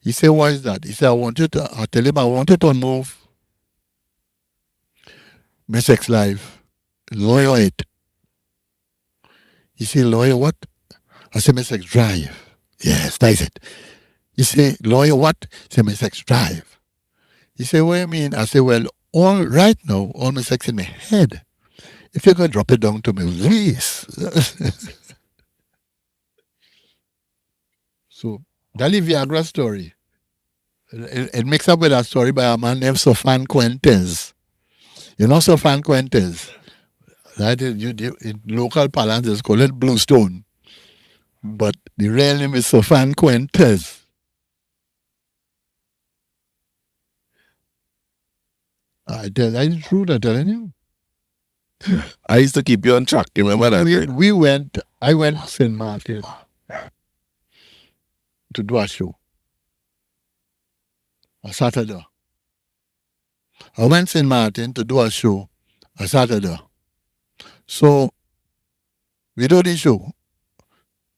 He said, why is that? He said, I tell him I want you to move my sex life. Lower it. He said, lawyer what? I said, my sex drive. Yes, that's it. He said, lawyer what? I said, my sex drive. He said, what do you mean? I said, well, all right now, all my sex in my head. If you could drop it down to my waist. So, that's the Viagra story. It mixed up with a story by a man named Sofan Quentes. You know Sofan Quentes? That is, in local parlance, it's called it Bluestone. But the real name is Sofan Quentes. I true that telling you. I used to keep you on track. You remember that? I went to St. Martin to do a show. A Saturday. I went to St. Martin to do a show a Saturday. So, we do the show.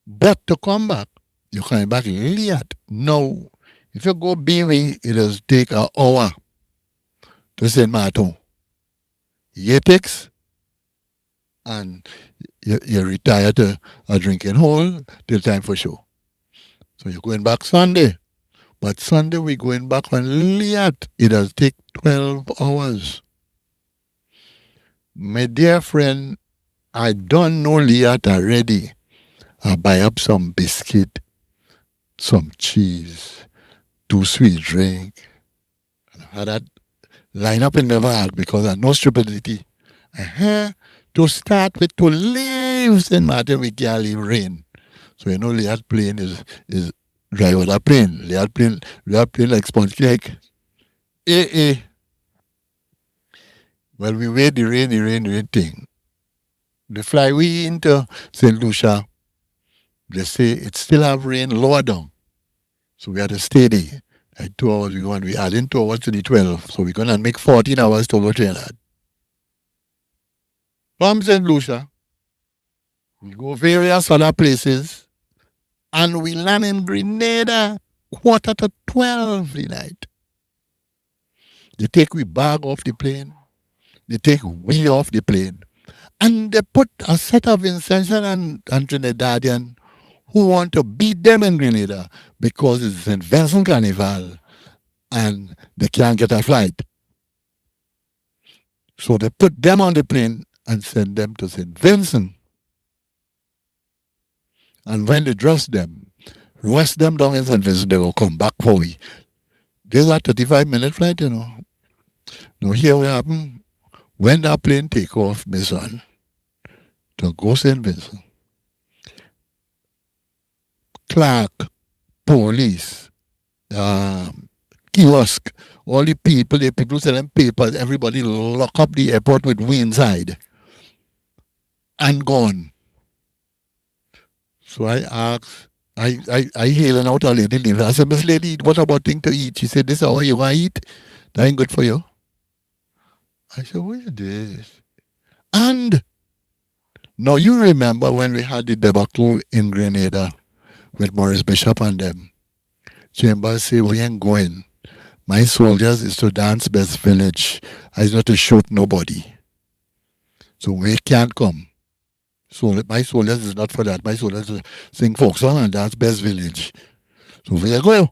But to come back, you come back late. No. If you go BV, it does take an hour to St. Martin. You takes and you retire to a drinking hole till time for show. So you're going back Sunday. But Sunday we're going back on late. It does take 12 hours. My dear friend, I don't know Liat already. I buy up some biscuit, some cheese, 2 sweet drink. I had that line up in the bag because I know stupidity. To start with, to leave St. Martin, we can't leave rain. So you know Liat plane is drive the plane. Liat plane like sponge cake. Well, we wait the rain thing. They fly we into St. Lucia. They say it still have rain lower down. So we had to stay there. Like 2 hours, we adding 2 hours to the 12. So we're going to make 14 hours to go to Trinidad. From St. Lucia, we go various other places, and we land in Grenada 11:45 the night. They take we bag off the plane. They take we off the plane. And they put a set of Vincentian and Trinidadian who want to beat them in Grenada because it's St. Vincent Carnival and they can't get a flight. So they put them on the plane and send them to St. Vincent. And when they dress them, rest them down in St. Vincent, they will come back for we. There's a 35-minute flight, you know. Now here we happen, when that plane take off, my son, to go St. Vincent, clerk, police, kiosk, all the people selling papers, everybody lock up the airport with we inside and gone. So I asked, I hailing out a lady. I said, Miss Lady, what about thing to eat? She said, this is how you want to eat? That ain't good for you. I said, what is this? And now you remember when we had the debacle in Grenada with Maurice Bishop and them. Chambers said, we ain't going. My soldiers is to dance best village. I is not to shoot nobody. So we can't come. So my soldiers is not for that. My soldiers is sing folk song and dance best village. So we are going.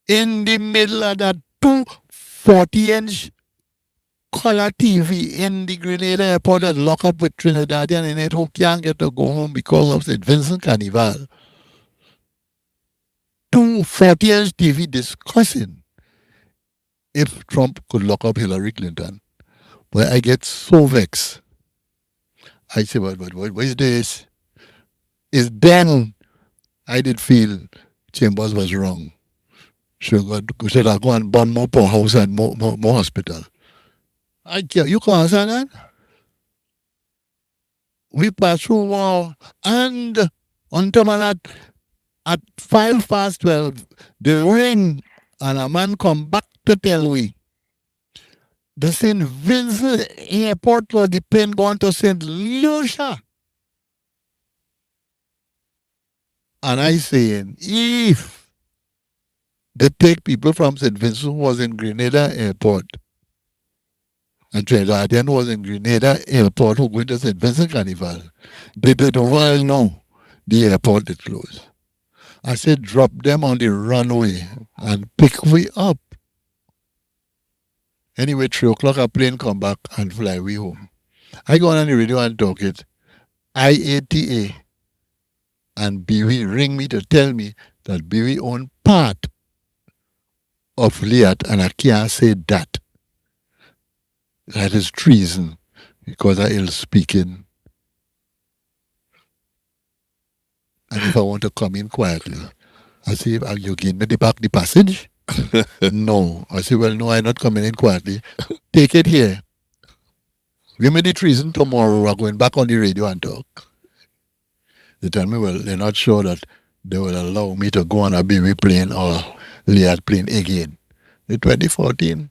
In the middle of that 240-inch color TV in the Grenada airport that lock up with Trinidadian in it who can't get to go home because of St. Vincent Carnival. 240-inch TV discussing if Trump could lock up Hillary Clinton. But I get so vexed. I say, what is this? Is then I did feel Chambers was wrong. Should I go and burn more poorhouse and more hospital? I can't, you can't understand that? We pass through war and on top of that, at 12:05, the ring and a man come back to tell we the St. Vincent airport was the plane going to St. Lucia. And I saying, if they take people from St. Vincent who was in Grenada airport, and Trinidadian was in Grenada airport who going to St. Vincent Carnival, they did well know the airport is closed. I said, drop them on the runway and pick we up. Anyway, 3 o'clock, a plane come back and fly we home. I go on the radio and talk it. IATA and BW ring me to tell me that BW own part of Liat and I can't say that. That is treason because I ill speaking. And if I want to come in quietly, I say, are you giving me the passage? No. I say, well, no, I'm not coming in quietly. Take it here. Give me the treason tomorrow. We're going back on the radio and talk. They tell me, well, they're not sure that they will allow me to go on a BB plane or Liat plane again. In 2014.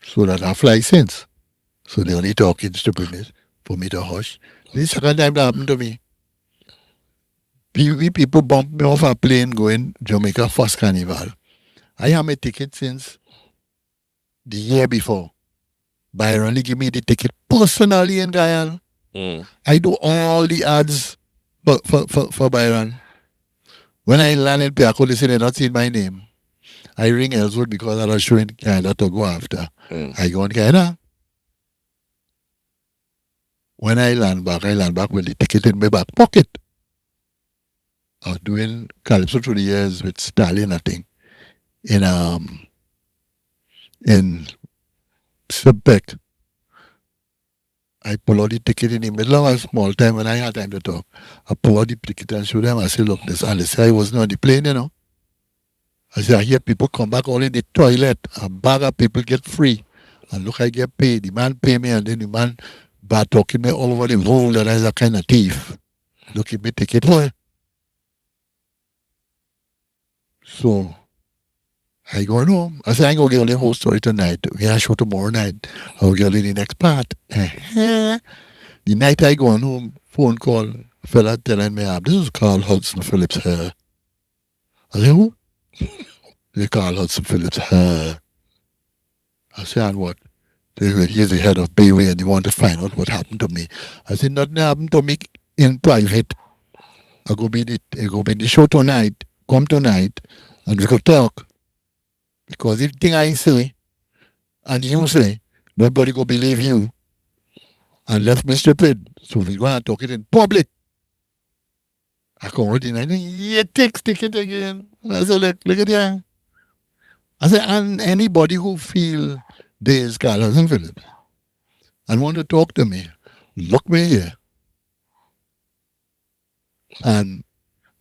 So that I fly since. So they only talking stupidness for me to hush. This second time that happened to me. People bumped me off a plane going Jamaica first carnival. I have my ticket since the year before. Byron only give me the ticket personally in Guyana. I do all the ads for Byron. When I land in Piaco, they say they're not seeing my name. I ring Ellswood because I was showing Canada to go after. I go on Canada. When I land back with the ticket in my back pocket. I was doing Calypso through the years with Stalin, I think, in Subpec. I pull out the ticket in the middle of a small time when I had time to talk. I pull out the ticket and show them. I say, look, this, and they say I wasn't on the plane, you know. I say, I hear people come back all in the toilet. A bag of people get free. And look, I get paid. The man pay me, and then the man bad talking me all over the world that I'm a kind of thief. Look at me ticket. Boy. So I go home. I say, I ain't going to get the whole story tonight. We have a show tomorrow night. I'll get in the next part. The night I go home, phone call, a fella telling me, this is Carl Hudson Phillips here. I say, who? They Carl Hudson Phillips here. I say, and what? He's the head of Bayway and they want to find out what happened to me. I said, nothing happened to me in private. I go be the show tonight. Come tonight and we could talk. Because if thing I say and you say, nobody go believe you. And left me stupid. So we go and talk it in public. I come out in and yeah, take it again. I said, look at here. I said, and anybody who feel there is Carlos and Phillips and want to talk to me, look me here. And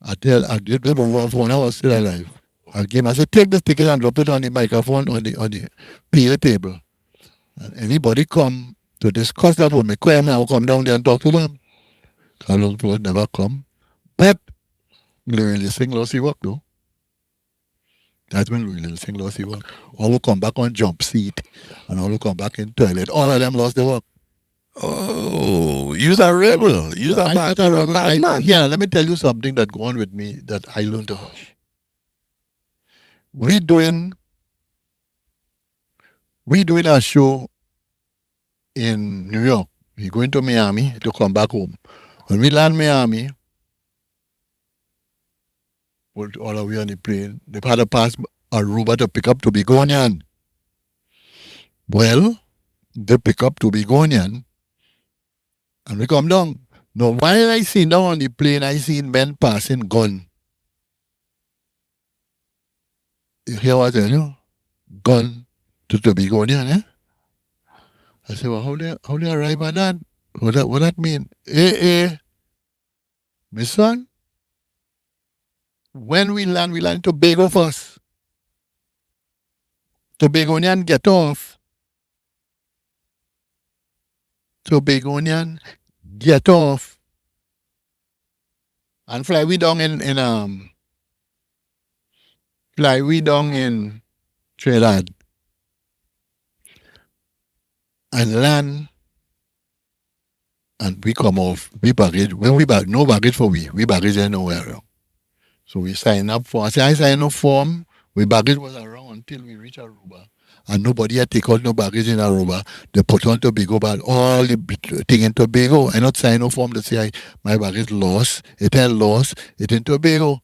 I did this when I was still alive. I said, take this ticket and drop it on the microphone on the PA table. And anybody come to discuss that with me, I'll come down there and talk to them. Carlos would never come. But really sing lossy work though. That's when Louis Little Sing lost his work. All who come back on jump seat and all who come back in toilet, all of them lost their work. Oh, you're a rebel. You're a bad man. Yeah, let me tell you something that go on with me that I learned to hush. We doing a show in New York. We going to Miami to come back home. When we land Miami, put all of we on the plane, they had to pass Aruba to pick up Tobagonian. Well, they pick up Tobagonian and we come down. Now, while I see down on the plane, I see men passing gun. You hear what I tell you? Gun to Tobagonian, eh? I said, well, how they arrive at that? What that mean? My son, when we land in Tobago first. Tobagonian get off. Tobagonian get off. And fly we down in Trinidad. And land. And we come off. We baggage. When we bag, no baggage for we. We baggage there nowhere. So we sign up for. I sign up form. We baggage was around until we reach Aruba. And nobody had take out no baggage in Aruba. They put on Tobago, but all the thing in Tobago. I not sign no form to say my baggage lost. It had lost. It in Tobago.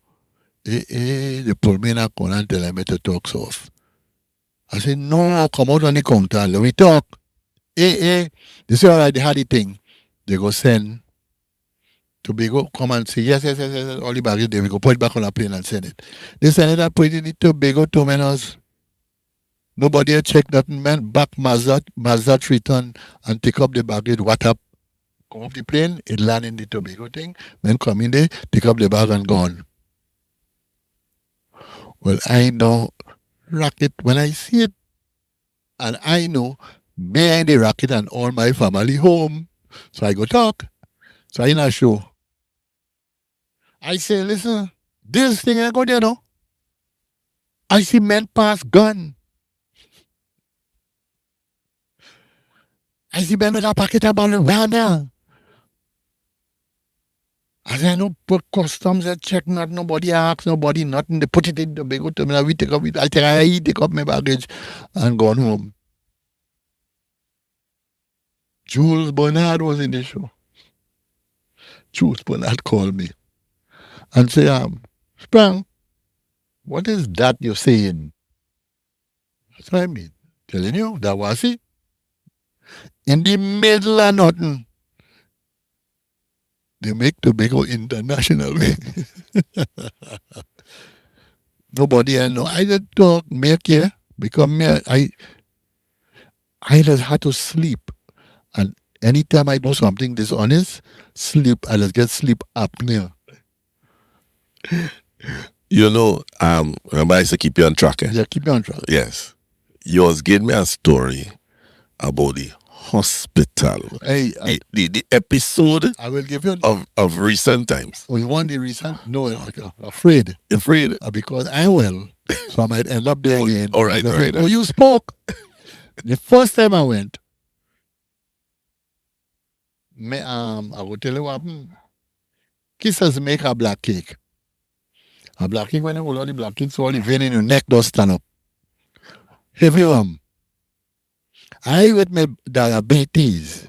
They pull me in a corner and tell me to talk soft. I said, no, come out on the counter. Let me talk. They say, all right, they had the thing. They go send Tobago, come and say, yes, all the baggage there. We go put it back on a plane and send it. They send it and put it in Tobago 2 minutes. Nobody had checked nothing, man. Back Mazda return and take up the baggage. What up? Come off the plane, it land in the Tobago thing. Then come in there, take up the bag and gone. Well, I know racket when I see it. And I know me and the racket and all my family home. So I go talk. So I in a show. I say, listen, this thing I go there now. I see men pass gun. I see men with a packet of ball around there. I say, no, put customs and check not nobody asks, nobody nothing. They put it in the big terminal. We take up it. I take up my baggage and gone home. Jules Bernard was in the show. Jules Bernard called me and say, Sprang, what is that you're saying? That's what I mean. Telling you, that was it. In the middle of nothing, they make Tobago international. Nobody I know. I just talk, make here, because I just had to sleep. And anytime I do something dishonest, I just get sleep apnea. You know, remember I used to keep you on track, eh? Yeah, keep me on track. Yes. Yours gave me a story about the hospital. Hey, the episode I will give you of recent times. you want the reason? No, afraid. Afraid? Because I will. So I might end up there again. All right. Oh, you spoke. The first time I went, I will tell you what happened. Kissers make a black cake. A black cake, when you hold all the black cake, so all the vein in your neck does stand up. Heavy I with my diabetes.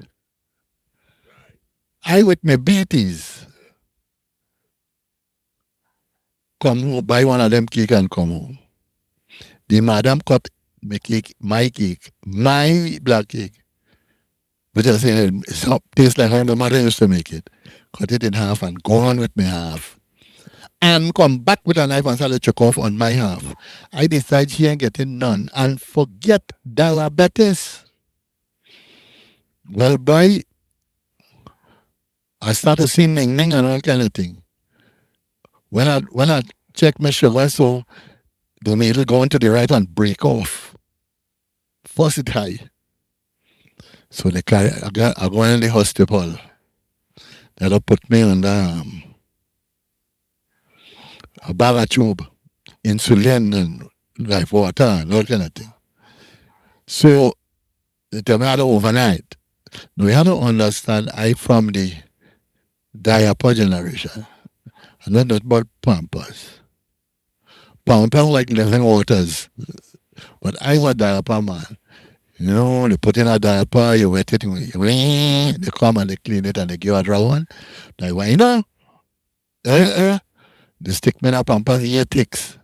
Come home, buy one of them cake and come home. The madam cut my black cake. But I say, it tastes like how the mother used to make it. Cut it in half and go on with my half. And come back with a knife and start to check off on my half. I decide she ain't getting none and forget diabetes. Well, boy, I started seeing ning and all kind of thing. When I check my sugar, so the needle go into the right and break off. First it high. So I go in the hospital. They'll put me on a bag of tube, insulin and like water and all kind of thing. So they tell me how to overnight. Now, we have to understand I from the diaper generation. And not about Pampers. Pampers like living waters. But I'm a diaper man. You know, they put in a diaper, you wet it, they come and they clean it and they give a draw one. Like, why you know? They stick me in a Pampers here ticks.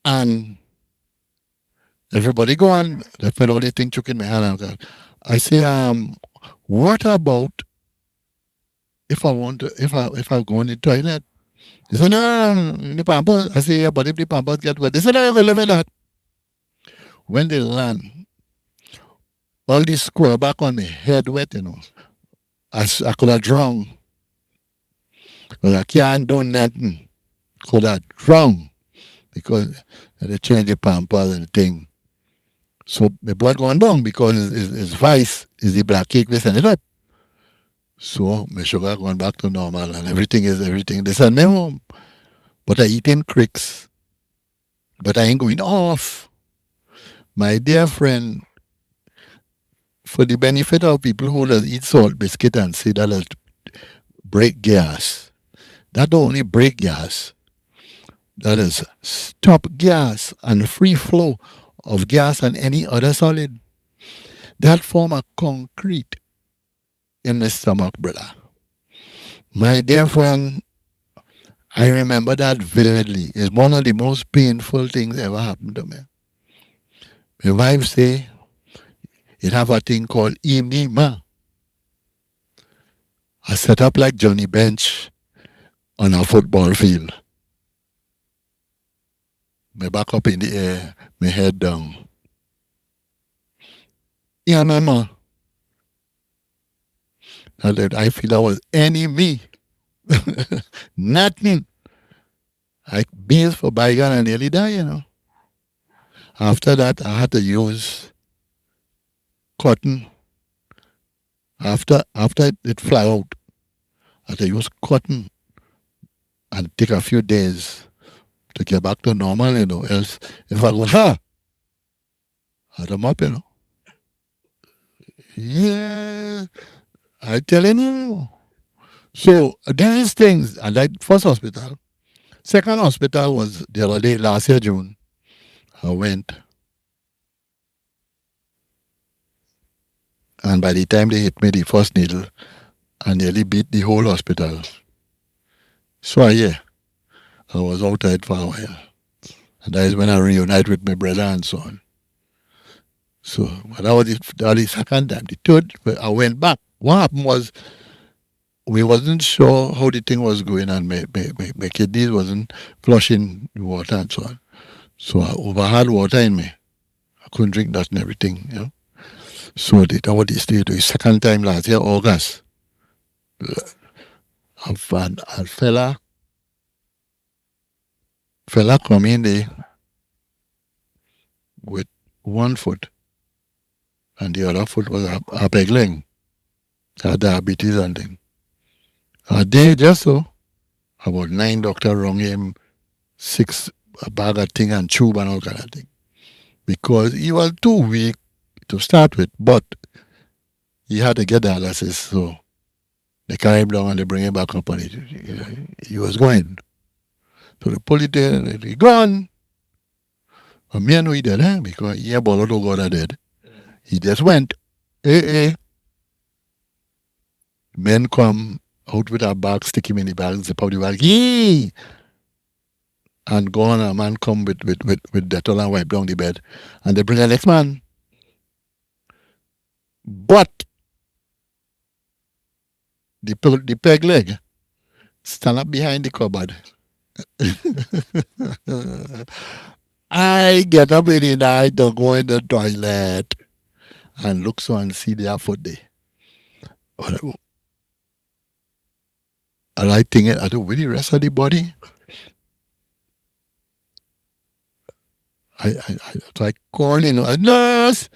And everybody go on. That's the only thing took in my hand. I say, what about if I want to, if I go in the toilet? They say, no, the Pampers. I say, yeah, but if the Pampers get wet, they say, no, they live in that. When they land, all this squirrel back on my head wet, you know. I could have drowned. Because I can't do nothing. Could have drowned. Because they change the Pampers and the thing. So my blood going down because his vice is the black cake they send it up. So my sugar going back to normal and everything is everything. They send me home. But I eating cricks. But I ain't going off. My dear friend, for the benefit of people who does eat salt biscuit and say that does break gas. That don't only break gas. That is stop gas and free flow of gas and any other solid. That form a concrete in the stomach, brother. My dear friend, I remember that vividly. It's one of the most painful things ever happened to me. My wife say it have a thing called enema. I set up like Johnny Bench on a football field. My back up in the air, my head down. Yeah, mama. I feel I was enemy. Nothing. I beans for bygone and nearly die, you know. After that, I had to use cotton. After it fly out, I had to use cotton and take a few days to get back to normal, you know. Else, if I go, I'd them up, you know. Yeah, I telling you. So there is things, and like first hospital. Second hospital was the other day, last year, June. I went. And by the time they hit me the first needle, I nearly beat the whole hospital. So yeah, I was outside for a while. And that is when I reunite with my brother and so on. So that was the second time. The third, I went back. What happened was we wasn't sure how the thing was going and my kidneys wasn't flushing the water and so on. So I overhad water in me. I couldn't drink that and everything, you know. So that was the second time last year, August. A fella come in there with one foot and the other foot was a peg leg. Had diabetes and thing. A day just so, about 9 doctors wrong him, 6 a bag of thing and tube and all kind of thing. Because he was too weak to start with, but he had to get dialysis, so they carry him down and they bring him back up and he was going. So they pull it in, he gone. But me and we did, because he had bolo to God dead. He just went. Men come out with a bag, stick him in the bag, zip up the bag, yee! And go on, a man come with Dettol and wipe down the bed. And they bring the next man. But the peg leg stand up behind the cupboard. I get up in the night to go in the toilet and look so and see their foot there. And I think I do with the rest of the body. I try calling her, nurse,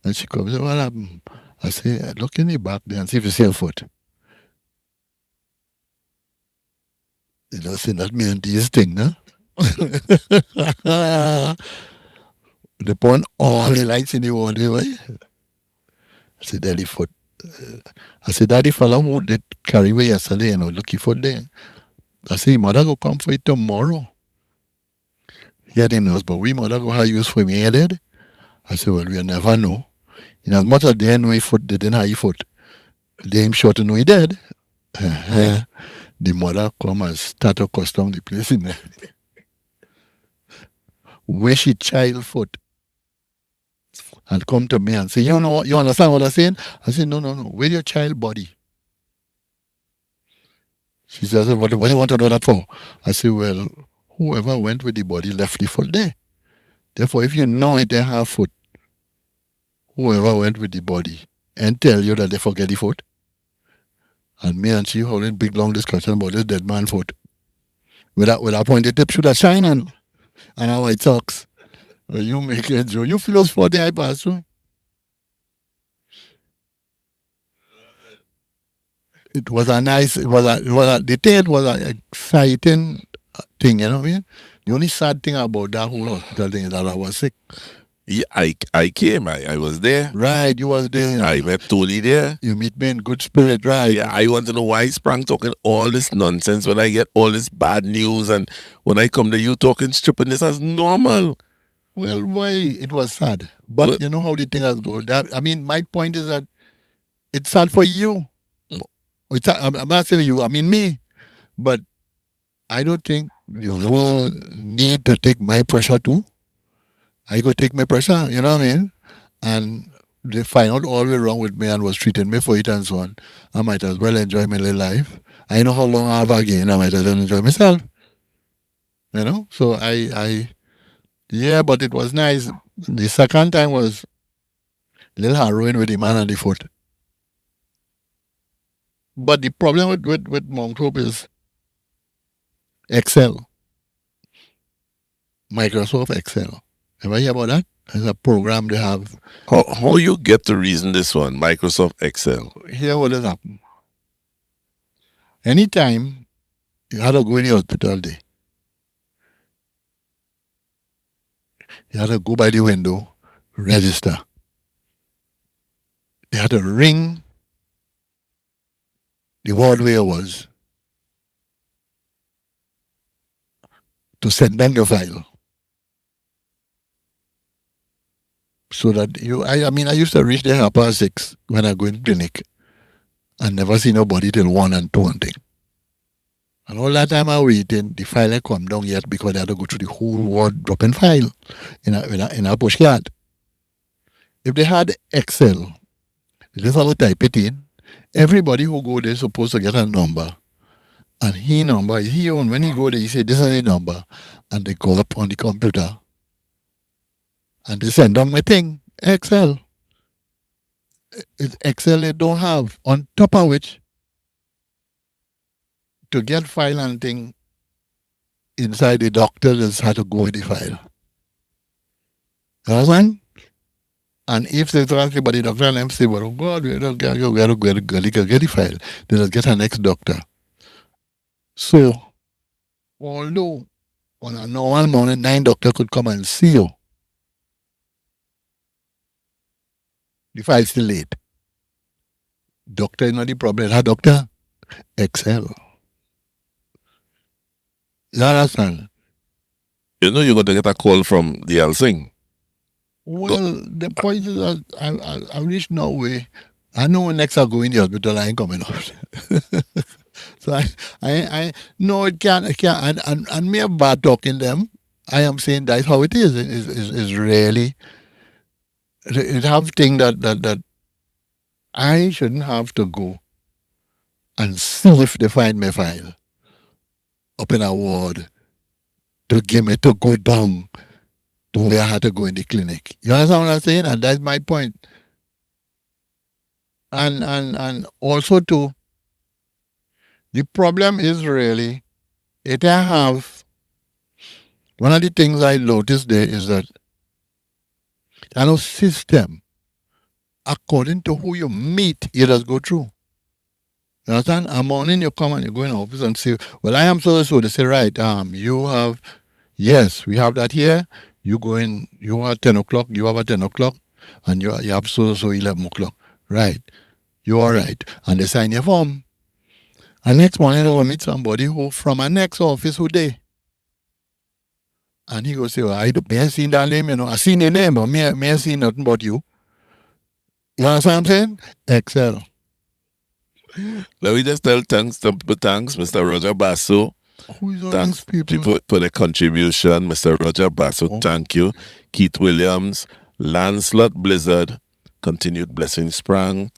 and she comes. What happened? I say, look in the back there and see if you see a foot. You know, see that mean these things, huh? They put all the lights in the water, right? I said, Daddy foot. I said, Daddy fella who did carry away yesterday, looking for there. I said, mother go come for it tomorrow. Yeah, they knows, but we mother go have use for me, did. I said, well, we'll never know. In as much as they know his foot, they didn't have his foot. They him sure to know he dead. The mother come and start to custom the place in there. Where she child foot and come to me and say, you know what, you understand what I'm saying? I said, no. Where your child body? She says, what do you want to know that for? I said, well, whoever went with the body left the foot there. Therefore, if you know it, they have foot. Whoever went with the body and tell you that they forget the foot. And me and she holding big long discussion about this dead man foot. With a pointed tip should have shine and how it talks. You make it, Joe. You feel those 40 I pass through. It was a nice, the thing was an exciting thing, you know what I mean? The only sad thing about that whole hospital thing is that I was sick. Yeah, I came. I was there. Right, you was there. I met Tony there. You meet me in good spirit, right? Yeah, I want to know why Sprang talking all this nonsense when I get all this bad news, and when I come to you talking stripping this as normal. Well, why it was sad, but Well- you know how the thing has gone. That I mean, my point is that it's sad for you. I'm not saying you. I mean me, but I don't think you need to take my pressure too. I go take my pressure, you know what I mean? And they find out all the way wrong with me and was treating me for it and so on. I might as well enjoy my little life. I know how long I have again. I might as well enjoy myself. You know? So yeah, but it was nice. The second time was a little harrowing with the man on the foot. But the problem with Mount Hope is Excel. Microsoft Excel. Ever hear about that? It's a program they have. How you get to reason this one? Microsoft Excel. Here what has happened. Anytime you had to go in the hospital day, you had to go by the window, register. You had to ring the ward where it was to send them your file. So that I used to reach there at 6:30 when I go in clinic and never see nobody till 1 and 2 and thing. And all that time I waiting, the file ain't come down yet because they had to go through the whole ward dropping file in a push card. If they had Excel, they just have to type it in. Everybody who go there is supposed to get a number. And when he go there, he say, this is the number. And they go up on the computer. And they send them a thing, Excel. It's Excel they don't have. On top of which, to get file and thing inside the doctor just had to go with the file. You understand? And if they talk about the doctor and them say, well, God, we don't get the file, they just get a next doctor. So, although on a normal morning, 9 doctors could come and see you, the file still late. Doctor is not the problem. That doctor, Excel. You understand? You know you're going to get a call from the Elsing. Well, the point is that I reach no way. I know when next I go in the hospital, I ain't coming out. So I no, it can't. And me bad talking them. I am saying that's how it is. It is really. It have thing that I shouldn't have to go and see if they find my file up in a ward to give me to go down to where I had to go in the clinic. You understand what I'm saying? And that's my point. And also too, the problem is really it I have one of the things I noticed there is that I know system according to who you meet, you just go through. You understand? A morning you come and you go in the office and say, well, I am so. They say, right, you have Yes, we have that here. You go in, you are 10 o'clock, you have a 10 o'clock, and you have so 11 o'clock. Right. You are right. And they sign your form. And next morning, I will meet somebody who from our next office who they. And he goes, say, well, may I seen that name, I seen the name, but may I see nothing but you. You understand what I'm saying? Excel. Let me just tell thanks, Mr. Roger Basso. Who is all Thanks these people? for the contribution, Mr. Roger Basso. Oh. Thank you. Keith Williams, Lancelot Blizzard, continued blessing Sprang.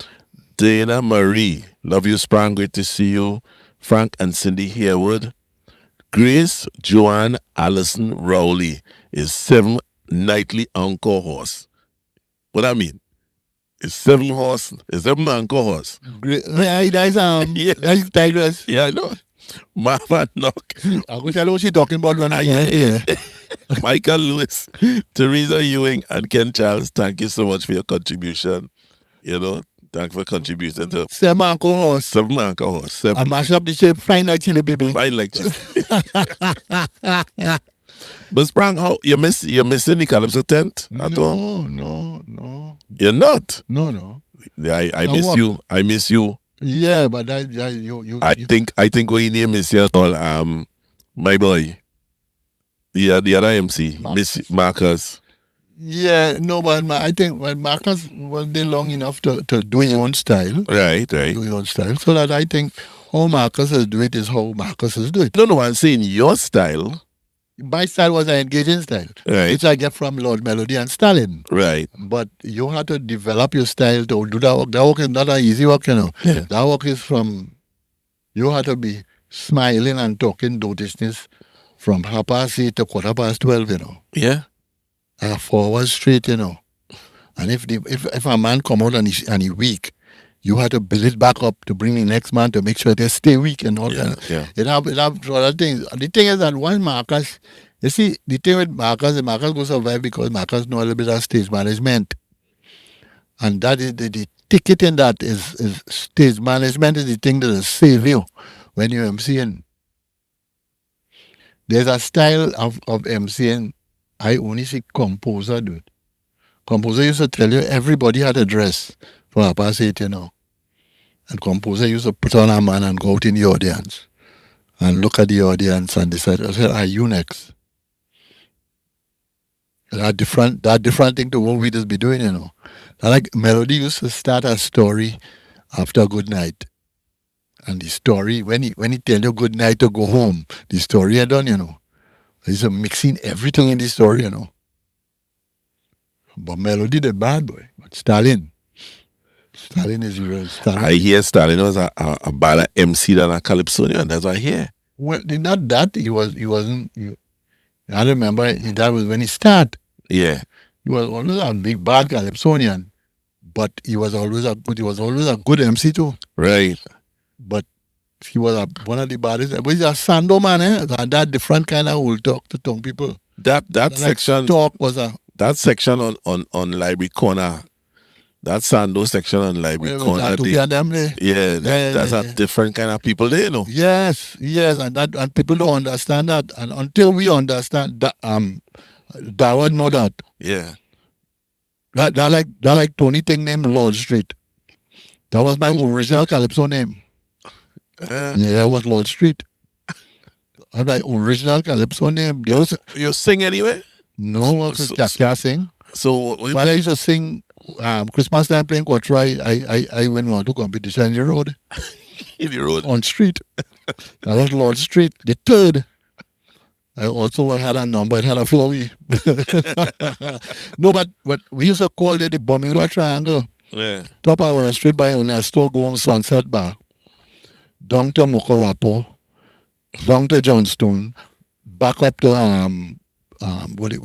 Dana Marie, love you, Sprang. Great to see you. Frank and Cindy Harewood. Grace Joanne Allison Rowley is 7 nightly encore horse. What I mean? It's 7 horse. It's 7 encore horse. Great. That's Yeah. that's Tigers. Yeah, I know. Marva Knock, I go tell you what she talking about when I hear. Michael Lewis, Teresa Ewing, and Ken Charles. Thank you so much for your contribution. Thanks for contributing to 7 uncle horse. 7 encore horse. 7 I mash up the shape, fine like chili baby. fine lecture. But Sprang, how you're missing the Calypso tent at all? No. You're not. No. I Now miss what? you. I miss you. Yeah, but you I think we name is here all my boy. The other MC, Miss Marcus. yeah, no, but I think when Marcus was there long enough to do his own style. Right. Do his own style. So that I think how Marcus is do it is how Marcus is do it. No, I'm saying your style. My style was an engaging style. Right. Which I get from Lord Melody and Stalin. Right. But you have to develop your style to do that work. That work is not an easy work, Yeah. That work is from, you have to be smiling and talking dotishness from 8:30 to 12:15, Yeah. Forward straight, And if a man come out and he weak, you have to build it back up to bring the next man to make sure they stay weak and all that. Yeah. It have other things. The thing is that one Marcus, you see, the thing with Marcus will survive because Marcus know a little bit of stage management. And that is the ticket in that is stage management is the thing that will save you when you're MCing. There's a style of MCing I only see composer do it. Composer used to tell you everybody had a dress for 8:30, And composer used to put on a man and go out in the audience and look at the audience and decide, are you next? That different thing to what we just be doing, Like Melody used to start a story after a good night. And the story, when he tell you good night to go home, the story are done, He's mixing everything in the story, But Melody the bad boy. But Stalin is real Stalin. I hear Stalin was a better MC than a Calypsonian. That's what I hear. Well, not that he wasn't. I remember that was when he started. Yeah. He was always a big bad Calypsonian, but he was always a good MC too. Right. But he was one of the baddest. But he's a Sando man, And that different kind of old talk to tongue people. That section talk was a that section on Library Corner. That Sando section on Library Corner. That's a different kind of people there, Yes, and people don't understand that. And until we understand that, that would know that. Yeah. That like Tony thing named Lord Street. That was my original Calypso name. That was Lord Street. That's my original Calypso name. You sing anyway? No, can't sing. So while I used to sing Christmas time playing quarter, I went on to competition in the road. In the road? On street. That was Lord Street, the third. I also had a number, it had a flowy. No, but we used to call it the Bermuda Triangle. Yeah. Top of our street by when I still go on Sunset Bar. Down to Mokorapo, down to Johnstone, back up to what was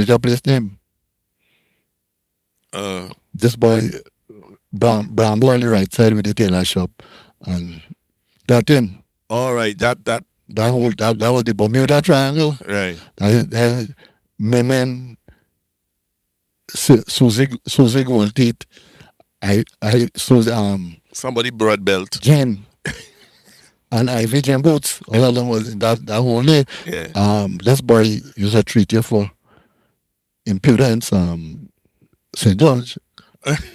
your place name? This boy Bramble on the right side with the tailor shop, and that in. All right, that was the Bermuda Triangle. Right. Memen, Susie Gold Teeth, Susie somebody broad belt. Jen, and Ivy Jam Boots. All of them was in that whole day. Yeah. This boy used to treat you for impudence. St. George,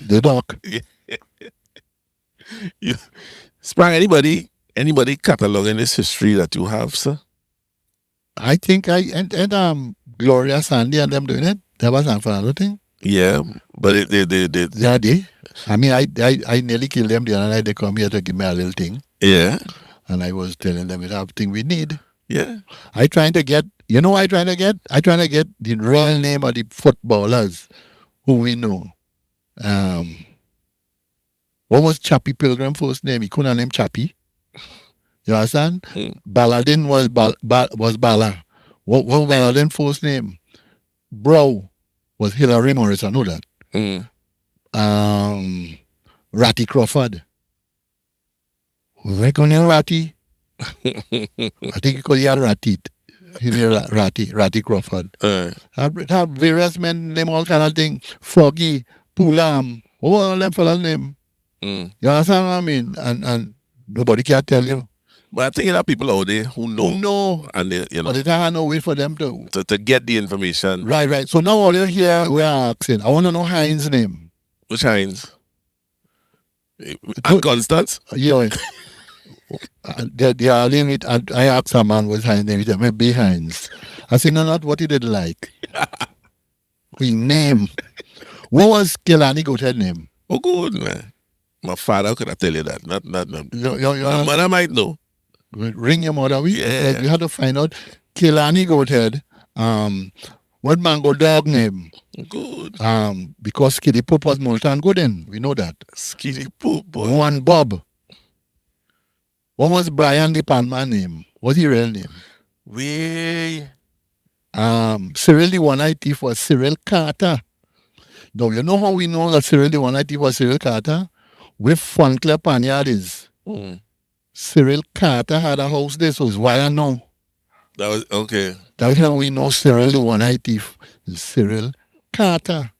the doc. You, Sprang, anybody cataloging this history that you have, sir? I think and Gloria Sandy and them doing it. That was not for another thing. Yeah, but Yeah, they. I mean, I nearly killed them the other night. They come here to give me a little thing. yeah, And I was telling them it's everything we need. yeah. I trying to get, you know what I trying to get? I trying to get the real name of the footballers who we know. What was Chappie Pilgrim first name? He couldn't name Chappie. You understand? Balladin was was Bala. What Balladin first name? Bro was Hillary Morris. I know that. Ratty Crawford. Reckoning Ratty. I think he had Ratty. Ratty Crawford. Have various men name all kind of thing. Foggy, Pulam, all them fellas name. You understand what I mean? And nobody can tell you. But I think there are people out there who know. No. And they, But it's not no way for them to get the information. Right. So now all you hear we're asking. I want to know Heinz' name. Which Heinz? And Constance? Yeah. They are doing it. I asked a man what's Heinz' name. He said, maybe Heinz. I said, no, not what he did like. We name. What was Kelani Goathead name? Oh, good, man. My father could have tell you that. Not. My mother might know. Ring your mother. Yeah. You had to find out Kelani Goathead. What mango dog name? Good. Because Skiddy Poop was Molten Gooden. We know that. Skiddy Poop, boy. One Bob. What was Brian the Panman name? What's his real name? Cyril the One-Eyed Thief was Cyril Carter. Now, you know how we know that Cyril the One-Eyed Thief was Cyril Carter? With Funclair Panyard is. Cyril Carter had a house there, so it's why I know. That was okay. That's how we know Cyril the One-Eyed Thief is Cyril Carter.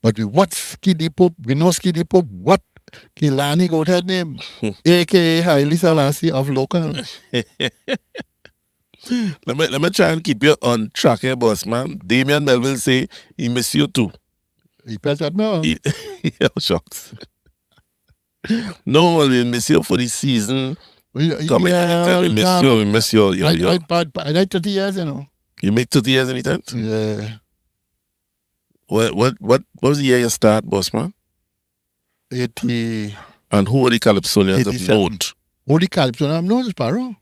But with what Skiddy Poop, we know Skiddy Poop, what Kilani got her name, a.k.a. Haile Selassie of local. Let me try and keep you on track here, boss man. Damian Melville say he miss you too. He passed that now. Yeah, shucks. No, we miss you for the season. We miss you. I like 30 years, you know. You make 30 years anytime? Yeah. What was the year you start, boss man? 80. And who are the Calypsonians of note? Who the Calypsonians? No, Sparrow.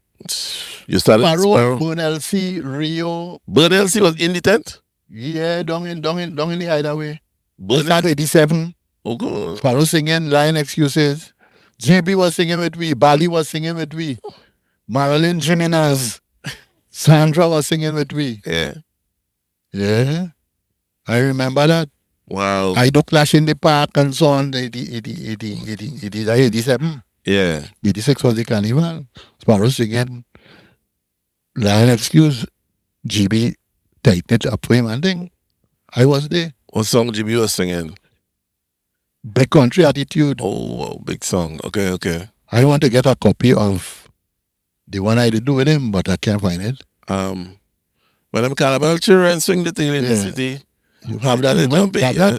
You started Sparrow? Burn LC, Rio. Burn LC was in the tent? Yeah, down in the hideaway. Burn started 87. Oh, good. Sparrow singing Lion Excuses. JB was singing with me. Bali was singing with me. Marilyn Jimenez. Sandra was singing with me. Yeah. Yeah. I remember that. Wow. I do Clash in the Park and so on. 87. Yeah. 86 was the carnival. Sparrow singing Lion Excuse. GB tightened it up for him and thing. I was there. What song GB was singing? Big Country Attitude. Oh, wow, big song. Okay. I want to get a copy of the one I did do with him, but I can't find it. When I'm Carnival children swing the thing in the city. You have that? Yeah.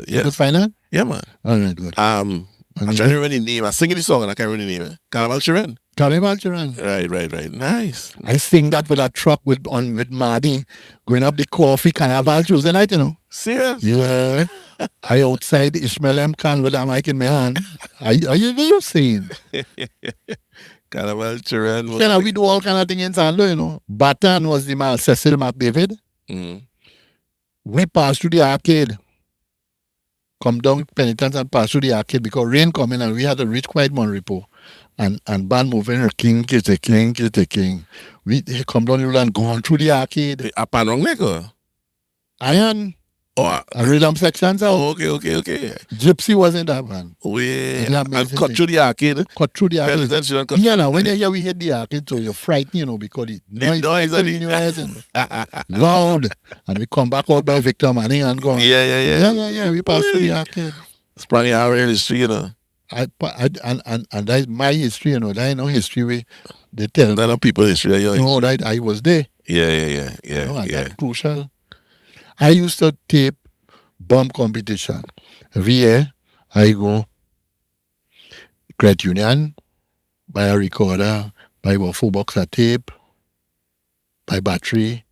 You could find that? Yeah, man. All right, good. I'm trying to remember the name. I'm singing the song and I can't remember the name. Carnival children. Carnival children. Right. Nice. I sing that with a truck with Marty going up the coffee Carnival Tuesday night, you know. Serious? Yeah. I outside Ishmael M. Khan with a mic in my hand. Are you seeing? Carnival children. You know, we do all kind of things in Sando, you know. Baton was the man, Cecil McDavid. We passed through the arcade. Come down Penitence and pass through the arcade because rain coming and we had to reach quite Monrepo. And band moving, king, kiss the king. We come down the road and gone through the arcade. Up and wrong neck or? Iron. Oh, and rhythm sections out. Okay. Gypsy wasn't that man. And cut through the arcade. Cut through the arcade. Yeah, now when we hit the arcade, so you're frightened, you know, because it noise in your eyes loud. And we come back out by Victor Manning and go. Yeah. We pass through the arcade. Sprangalang-Dennis Halls, you know. and that's my history, That ain't no history way they tell. None of people history. No, that I was there. Yeah. And that's crucial. I used to tape bomb competition. Every year, I go credit union, buy a recorder, buy a 4 box of tape, buy battery,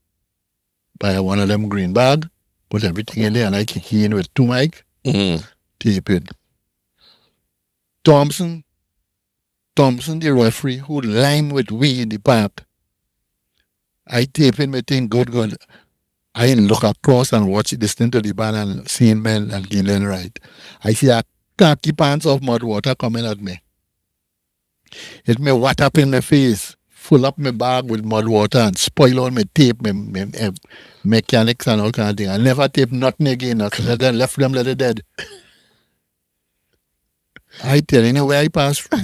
buy one of them green bag, put everything in there, and I kick in with 2 mic, tape it. Thompson, the referee, who line with we in the park. I tape in my thing, good. I ain't look across and watch it, listen to the band and seeing men and Gillen right. I see a khaki pants of mud water coming at me. It me wet up in my face, full up my bag with mud water and spoil all my tape, my mechanics and all kind of thing. I never tape nothing again. I left them let it dead. I tell you where I passed through.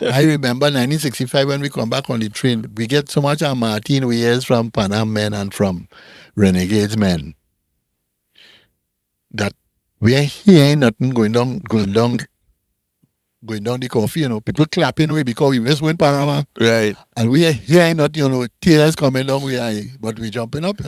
I remember 1965 when we come back on the train, we get so much of Martin we hear from Panam men and from Renegades men that we ain't hearing nothing going down the coffee, people clapping away because we just went Panama. Right. And we ain't hearing nothing, tears coming down, but we jumping up,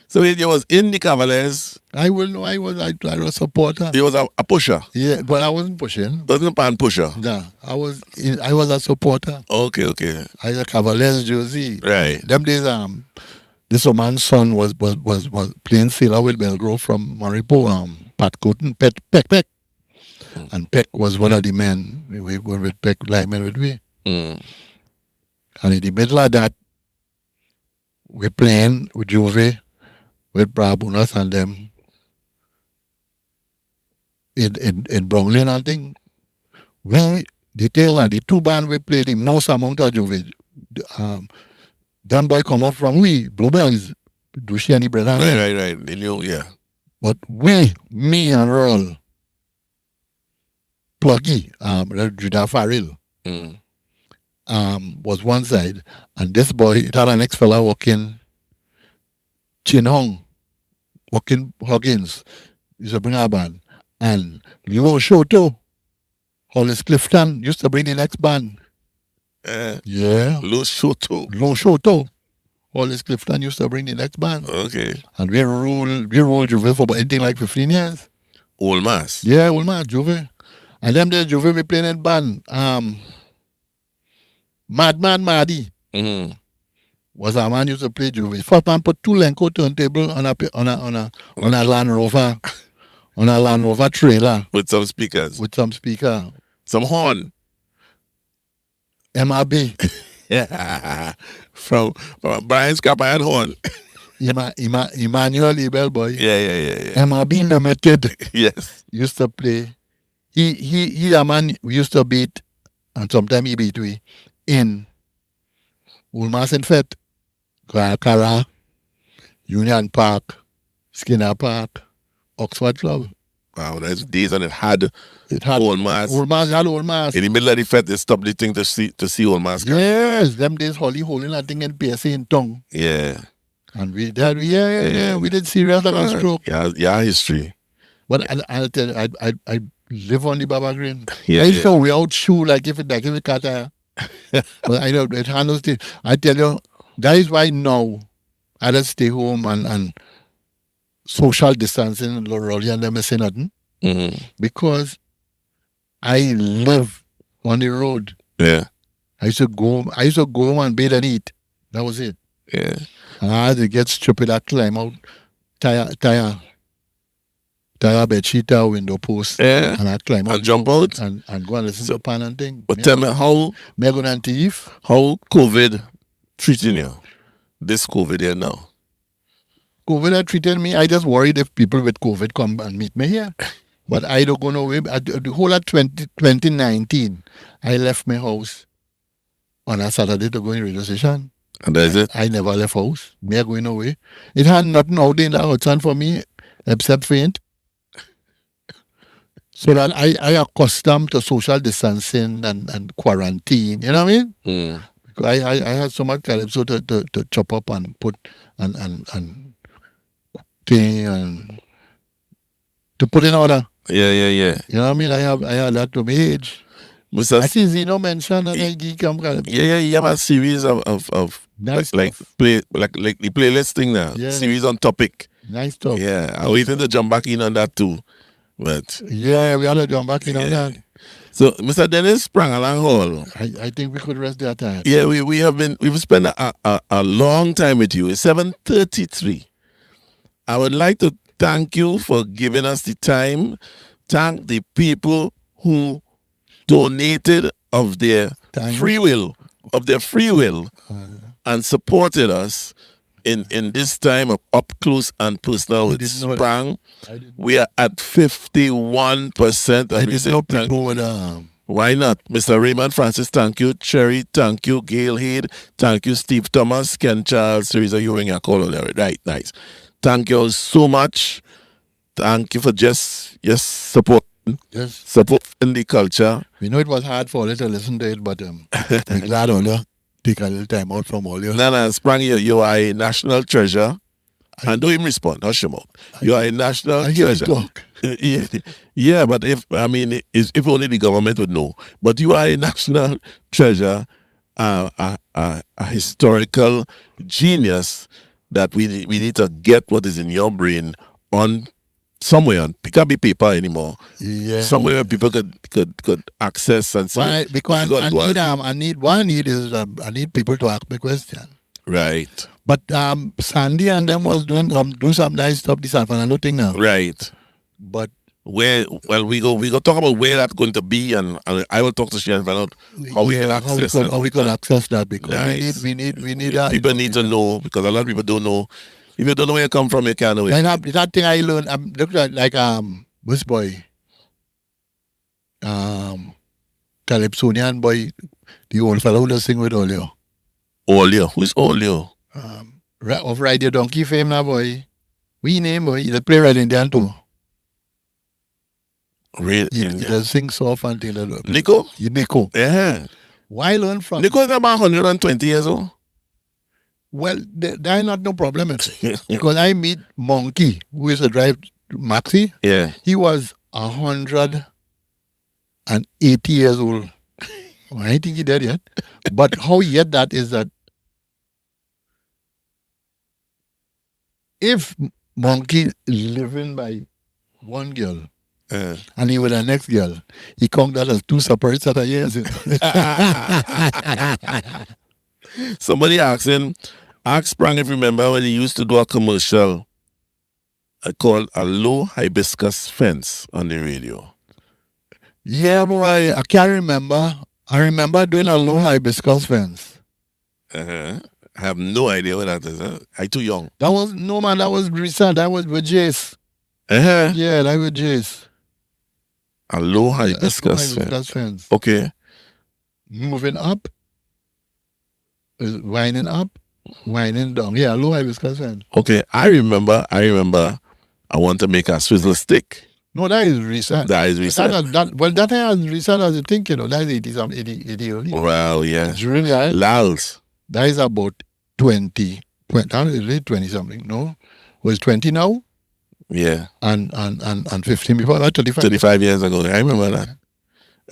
So you was in the Cavaliers. I will know I was a supporter. You was a pusher. Yeah, but I wasn't pushing. Wasn't a pusher. Yeah, I was a supporter. Okay. I had a Cavaliers jersey. Right. Them days, this man's son was playing sailor with Belgrove from Maripo, Pat Cotton, Peck. And Peck was one of the men. We were with Peck, linemen with me. And in the middle of that, we're playing with Juve, with Brabunas and them in Brownlee and thing. Well, the tail and the 2 band we played him, no amount of Juve. Dan boy come up from Bluebells, do she any bread? Right. They knew, yeah. But me and Earl, Pluggy, Judah Farrell, was one side, and this boy, it had an ex-fella walking Chin Hong, walking Huggins, used to bring our band, and Leo Shoto, Hollis Clifton used to bring the next band. Yeah. Leo Shoto. Hollis Clifton used to bring the next band. Okay. And we ruled Juve for about anything like 15 years. Old Mass. Yeah, Old Mass, Juve. And them days Juve we playing in band. Madman Maddy. Was a man used to play Juve. First man put 2 Lenko turntable on a Land Rover. On a Land Rover trailer. With some speakers. Some horn. MRB. Yeah. From Brian Scappa and horn. Emmanuel Abel boy. Yeah. MRB Limited. Yes. Used to play. He a man we used to beat, and sometimes he beat we in Ulmas and Fet, Cara, Union Park, Skinner Park, Oxford Club. Wow, that's days and it had Old Mass. Old Mass. In the middle of the fete, they stopped the thing to see Old Mass. Yes, them days Holly holding that thing in PSA in tongue. Yeah. And we did serious like a stroke. Yeah, history. But I'll tell you, I live on the Baba Green. Yeah, I used to without shoe like if it cut. But I know it handles it. I tell you, that is why now I just stay home and social distancing, Lorelli and them say nothing. Because I live on the road. Yeah. I used to go home and bathe and eat. That was it. Yeah. And I had to get stupid. I climb out, tire bed sheet out window post. Yeah. And I climb out. And jump out. And go and listen to pan and thing. But tell me how COVID treating you? This COVID here now. COVID had treated me. I just worried if people with COVID come and meet me here. But I don't go nowhere. The whole of 2019, I left my house on a Saturday to go in radio station. And that's it? I never left house. Me are going away. It had nothing out there in the outside for me except faint. So that I accustomed to social distancing and quarantine. You know what I mean? Because I had so much calypso to chop up and put and thing and to put in order. Yeah. You know what I mean? I had that to my age. Mr. I see Zeno mentioned that he come. Yeah, you have a series of Nice like stuff. like the playlist thing now. Yeah. Series on topic. Nice stuff. Yeah, I'm waiting to jump back in on that too. But Yeah, we ought to jump back in on that. so Mr. Dennis Sprangalang Hall. I think we could rest that time. Yeah, we've spent a long time with you. It's 7:33. I would like to thank you for giving us the time. Thank the people who donated of their free will, and supported us in this time of up close and personal with Sprang. We are at 51%. I didn't know people would. Why not? Mr. Raymond Francis, thank you. Cherry, thank you. Gail Haid, thank you. Steve Thomas, Ken Charles, Teresa Ewing, I call there. Right, nice. Thank you all so much. Thank you for just supporting the culture. We know it was hard for us to listen to it, but we're glad all you take a little time out from all you. No, Sprang, you are a national treasure. And don't even respond. Hush your mouth. You are a national treasure. Yeah, but if only the government would know. But you are a national treasure, a historical genius that we need to get what is in your brain on somewhere. It can't be paper anymore. Yeah. Somewhere where people could access and see. Because I need people to ask me question. Right. But Sandy and them was doing some nice stuff this afternoon thing now. Right. But we go talk about where that's going to be, and I will talk to Shane and find out how we can access how we can access that, because nice. we need that. People need to know, because a lot of people don't know. If you don't know where you come from, you can't know it. That thing I learned, I'm looking at like this boy, Calypsonian boy, the old fellow who does sing with Olio. Olio? Who's Olio? Of Radio Donkey fame now, boy. We name boy. He play Red Indian too. He does sing soft and things like that. Nico? Nico. Yeah. Why learn from? Nico is about 120 years old. Well, there is not no problem with it. Because I meet Monkey, who is a drive Maxi. Yeah. He was 180 years old. I think he dead yet. But how he get that is that if Monkey living by one girl and he with the next girl, he count that as two separate set of years. Somebody asked Sprang if you remember when he used to do a commercial called a low hibiscus fence on the radio. Yeah, boy, I can't remember. I remember doing a low hibiscus fence. I have no idea what that is. I'm too young. That was recent. That was with Jace. Yeah, that was Jace. A low hibiscus fence. Okay. Moving up. Winding up. Winding down. Yeah, low hibiscus fence. Okay. I remember I want to make a swizzle stick. No, that is recent. That is recent. That is recent as you think, That is 80 only. Well, yeah. During that, Lals. That is about 20 something, no? Was 20 now? Yeah. And 15 before that, 25. 35 years ago. I remember that.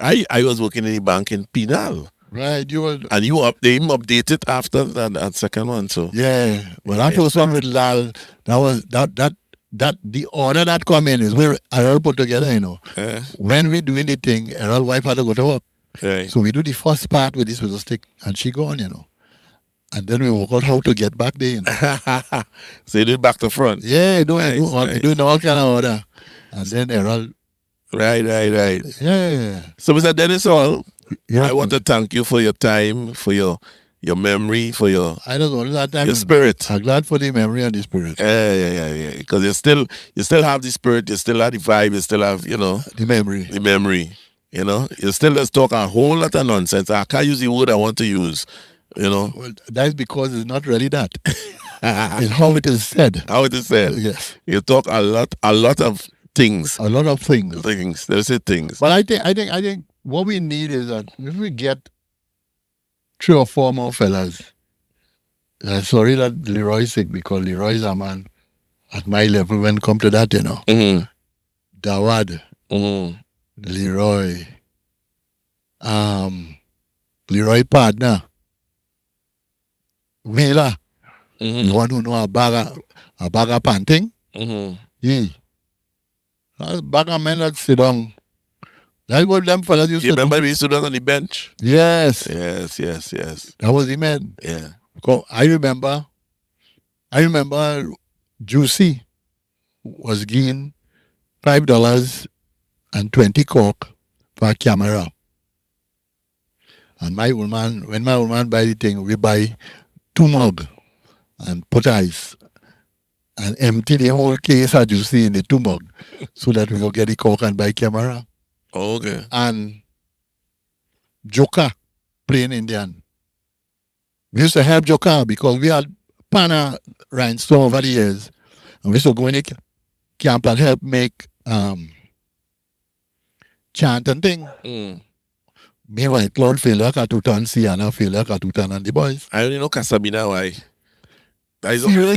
I was working in the bank in Penal. Right, you were. And they updated after that second one, so. Yeah. Well, that was one with Lal. That was that the order that come in is where Errol put together, When we doing the thing, Errol's wife had to go to work. Right. So we do the first part with this swizzle stick and she gone, And then we work out how to get back there. So you did back to front. Yeah, doing all kind of order. And then Errol. Right. Yeah. So Mr. Dennis Hall, I want to thank you for your time, for your memory, for your your spirit. I'm glad for the memory and the spirit. Yeah. Because you still have the spirit, you still have the vibe, you still have, the memory. The memory. You still just talk a whole lot of nonsense. I can't use the word I want to use. Well, that's because it's not really that. It's how it is said. How it is said. Yes. You talk a lot of things. A lot of things. They say things. But I think what we need is that if we get 3 or 4 more fellas. Sorry that Leroy's sick, because Leroy's a man at my level when it come to that, Mm-hmm. Dawad, Leroy. Leroy partner. Wheeler. The one who know a bag of panting. Yeah. That's bag of men that sit down. That's what them fellas used You to do. remember we stood on the bench? Yes. Yes. That was the man. Yeah. I remember Juicy was getting $5 and 20 cork for a camera. And when my old man buy the thing, we buy 2 mug and put ice and empty the whole case of Juicy in the 2 mug so that we go get the cork and buy camera. Okay. And Joker playing Indian. We used to help Joker because we had Pana rhinestone over the years. And we used to go in the camp and help make chant and thing. Me White Cloud failure Katutan, Sienna failure Katutan and the boys. I only know Casabina why.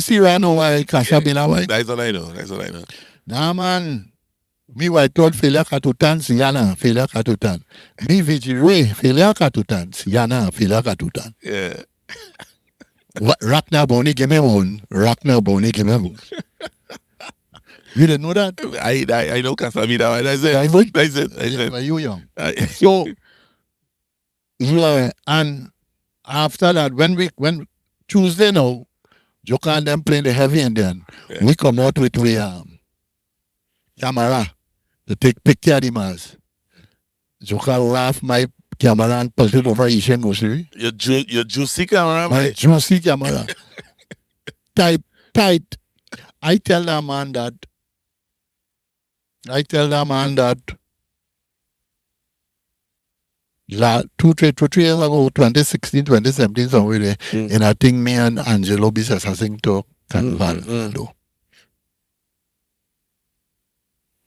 See right now why Casabina why? That's what I know. Nah man. Me White Cloud failure Katutan, Sienna failure Katutan. Me Vigilway failure Katutan, Sienna failure Katutan. Yeah. Rockna Bonnie give me one. Rockna Bonnie give me one. You didn't know that? I know Casabina why. That's it. That's it. Were you young? So and after that, when Tuesday now, Joker and them playing the heavy Indian, we come out with camera to take picture of the mass. Joker laugh my camera and put it over Asian Grocery. Your Juicy camera? My Juicy camera. Tight. I tell that man that 2 3 years ago, 2016, 2017, somewhere there, and I think me and Angelo be assessing to Carnival.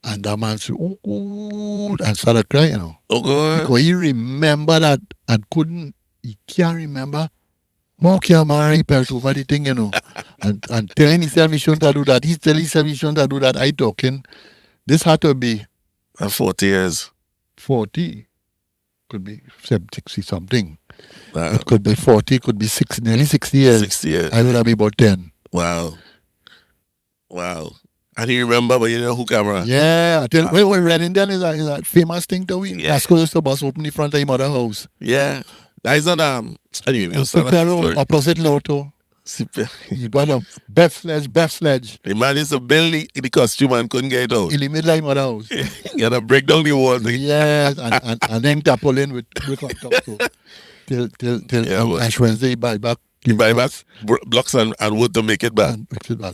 And that man said, oh, and started crying, you know. Oh, God. Because he remember that and he can't remember. More camera, he felt over the thing, you know. and telling himself he shouldn't do that. He telling himself he shouldn't do that. I talking. This had to be 40 years. 40. Could be 60 something. Wow. It could be 40, could be nearly 60 years. 60 years. I would have been about 10. Wow. And you remember, but you know who camera? Yeah. I tell you, Red Indian is a famous thing to win. Yeah. Nasco used to bus open the front of your mother's house. Yeah. That is not, anyway. Opposite Lotto. He bought a Beth sledge. The man is to build the costume and couldn't get it out. In the middle of my house. You had to break down the wall. Yes, and then tapolin with brick on top. So, till Ash Wednesday, buy back. You buy back blocks and wood to make it back.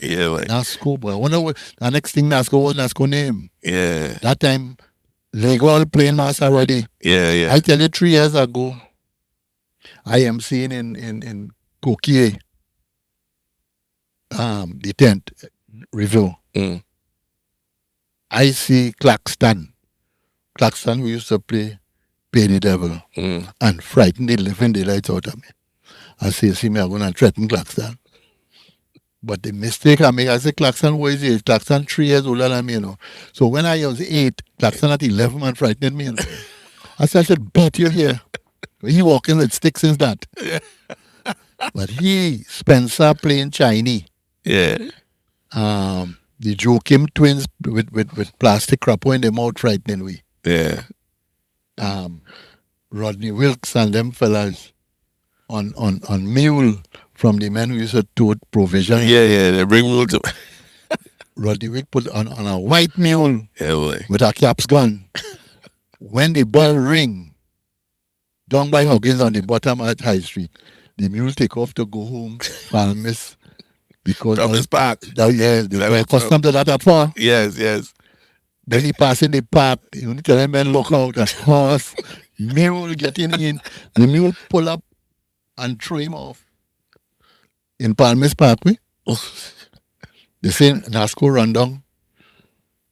Yeah, right. Nasco, boy. I wonder what the next thing Nasco was Nasco name. Yeah. That time, Lego playing mass already. Yeah. I tell you, 3 years ago, I am seeing in Kokie, the tent review. I see Claxton. Claxton, we used to play Pay the Devil and frighten the living daylights out of me. I say, see me, I'm going to threaten Claxton. But the mistake I make, I say, Claxton, what is it? Claxton 3 years older than me, you know. So when I was 8, Claxton at 11 and frightened me, you know. I said, bet you're here. He walking with sticks since that. But Spencer playing Chinese. Yeah. The Joachim twins with plastic crapo in their mouth frightening we. Yeah. Rodney Wilkes and them fellas on mule from the men who used to tote provision. Yeah, they bring mule to Rodney Wilkes put on a white mule with a caps gun. When the bell ring down by Huggins on the bottom at High Street, the mule take off to go home, Palmis. Because Thomas Park. Yes, they were accustomed to that at first. Yes. Then he pass in the park, you need to tell men look out at horse, mule getting in, the mule pull up and throw him off. In Palmis Park, they say Nasco run down.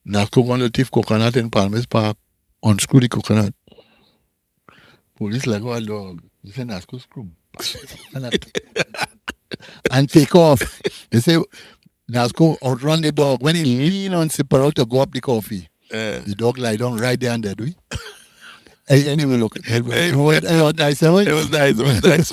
Nasco want to thief coconut in Palmis Park, unscrew the coconut. Police like, oh, dog. They say Nasco screw. And take off. They say, Nasco outrun the dog. When he lean on Siparo to go up the coffee, The dog lie down right there and dead. We. Hey, anyway, look. It was nice. It was nice. It was nice.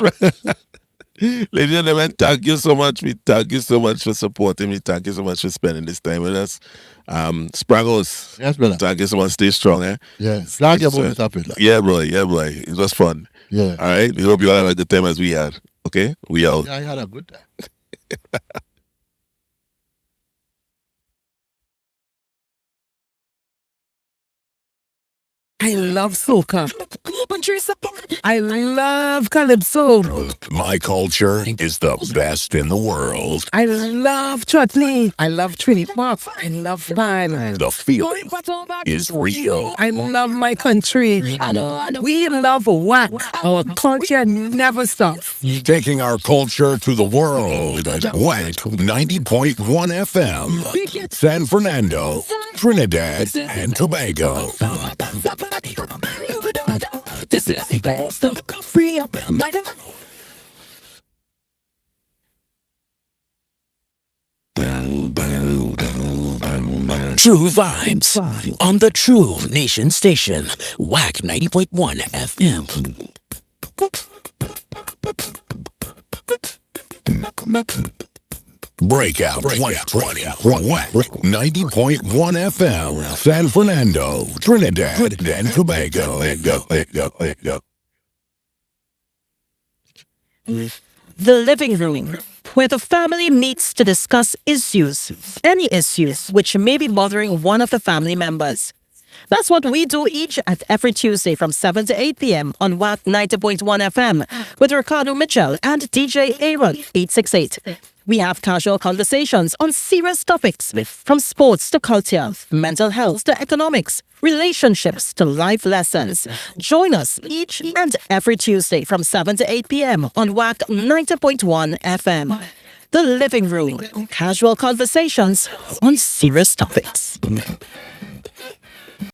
Ladies and gentlemen, thank you so much. We thank you so much for supporting me. Thank you so much for spending this time with us. Sprangos. Yes, brother. Thank you so much. Stay strong, eh? Yeah. Flag your boat up it. Yeah, bro. Yeah, bro. It was fun. Yeah. All right. We hope you all had a good time as we had. Okay? We out. Yeah, I had a good time. I love soca. I love calypso. My culture is the best in the world. I love chutney. I love Trinity Pop. I love violin. The feeling is real. I love my country. We love whack. Our culture never stops. Taking our culture to the world. Whack 90.1 FM. San Fernando, Trinidad, and Tobago. This is the best of free up. True vibes on the True Nation Station, WAC 90.1 FM. Breakout 2020. WAC 90.1 FM. San Fernando, Trinidad, and Tobago. The living room, where the family meets to discuss issues, any issues which may be bothering one of the family members. That's what we do each and every Tuesday from 7 to 8 p.m. on WAC 90.1 FM with Ricardo Mitchell and DJ Aaron 868. We have casual conversations on serious topics, from sports to culture, mental health to economics, relationships to life lessons. Join us each and every Tuesday from 7 to 8 p.m. on WAC 90.1 FM. The living room, casual conversations on serious topics.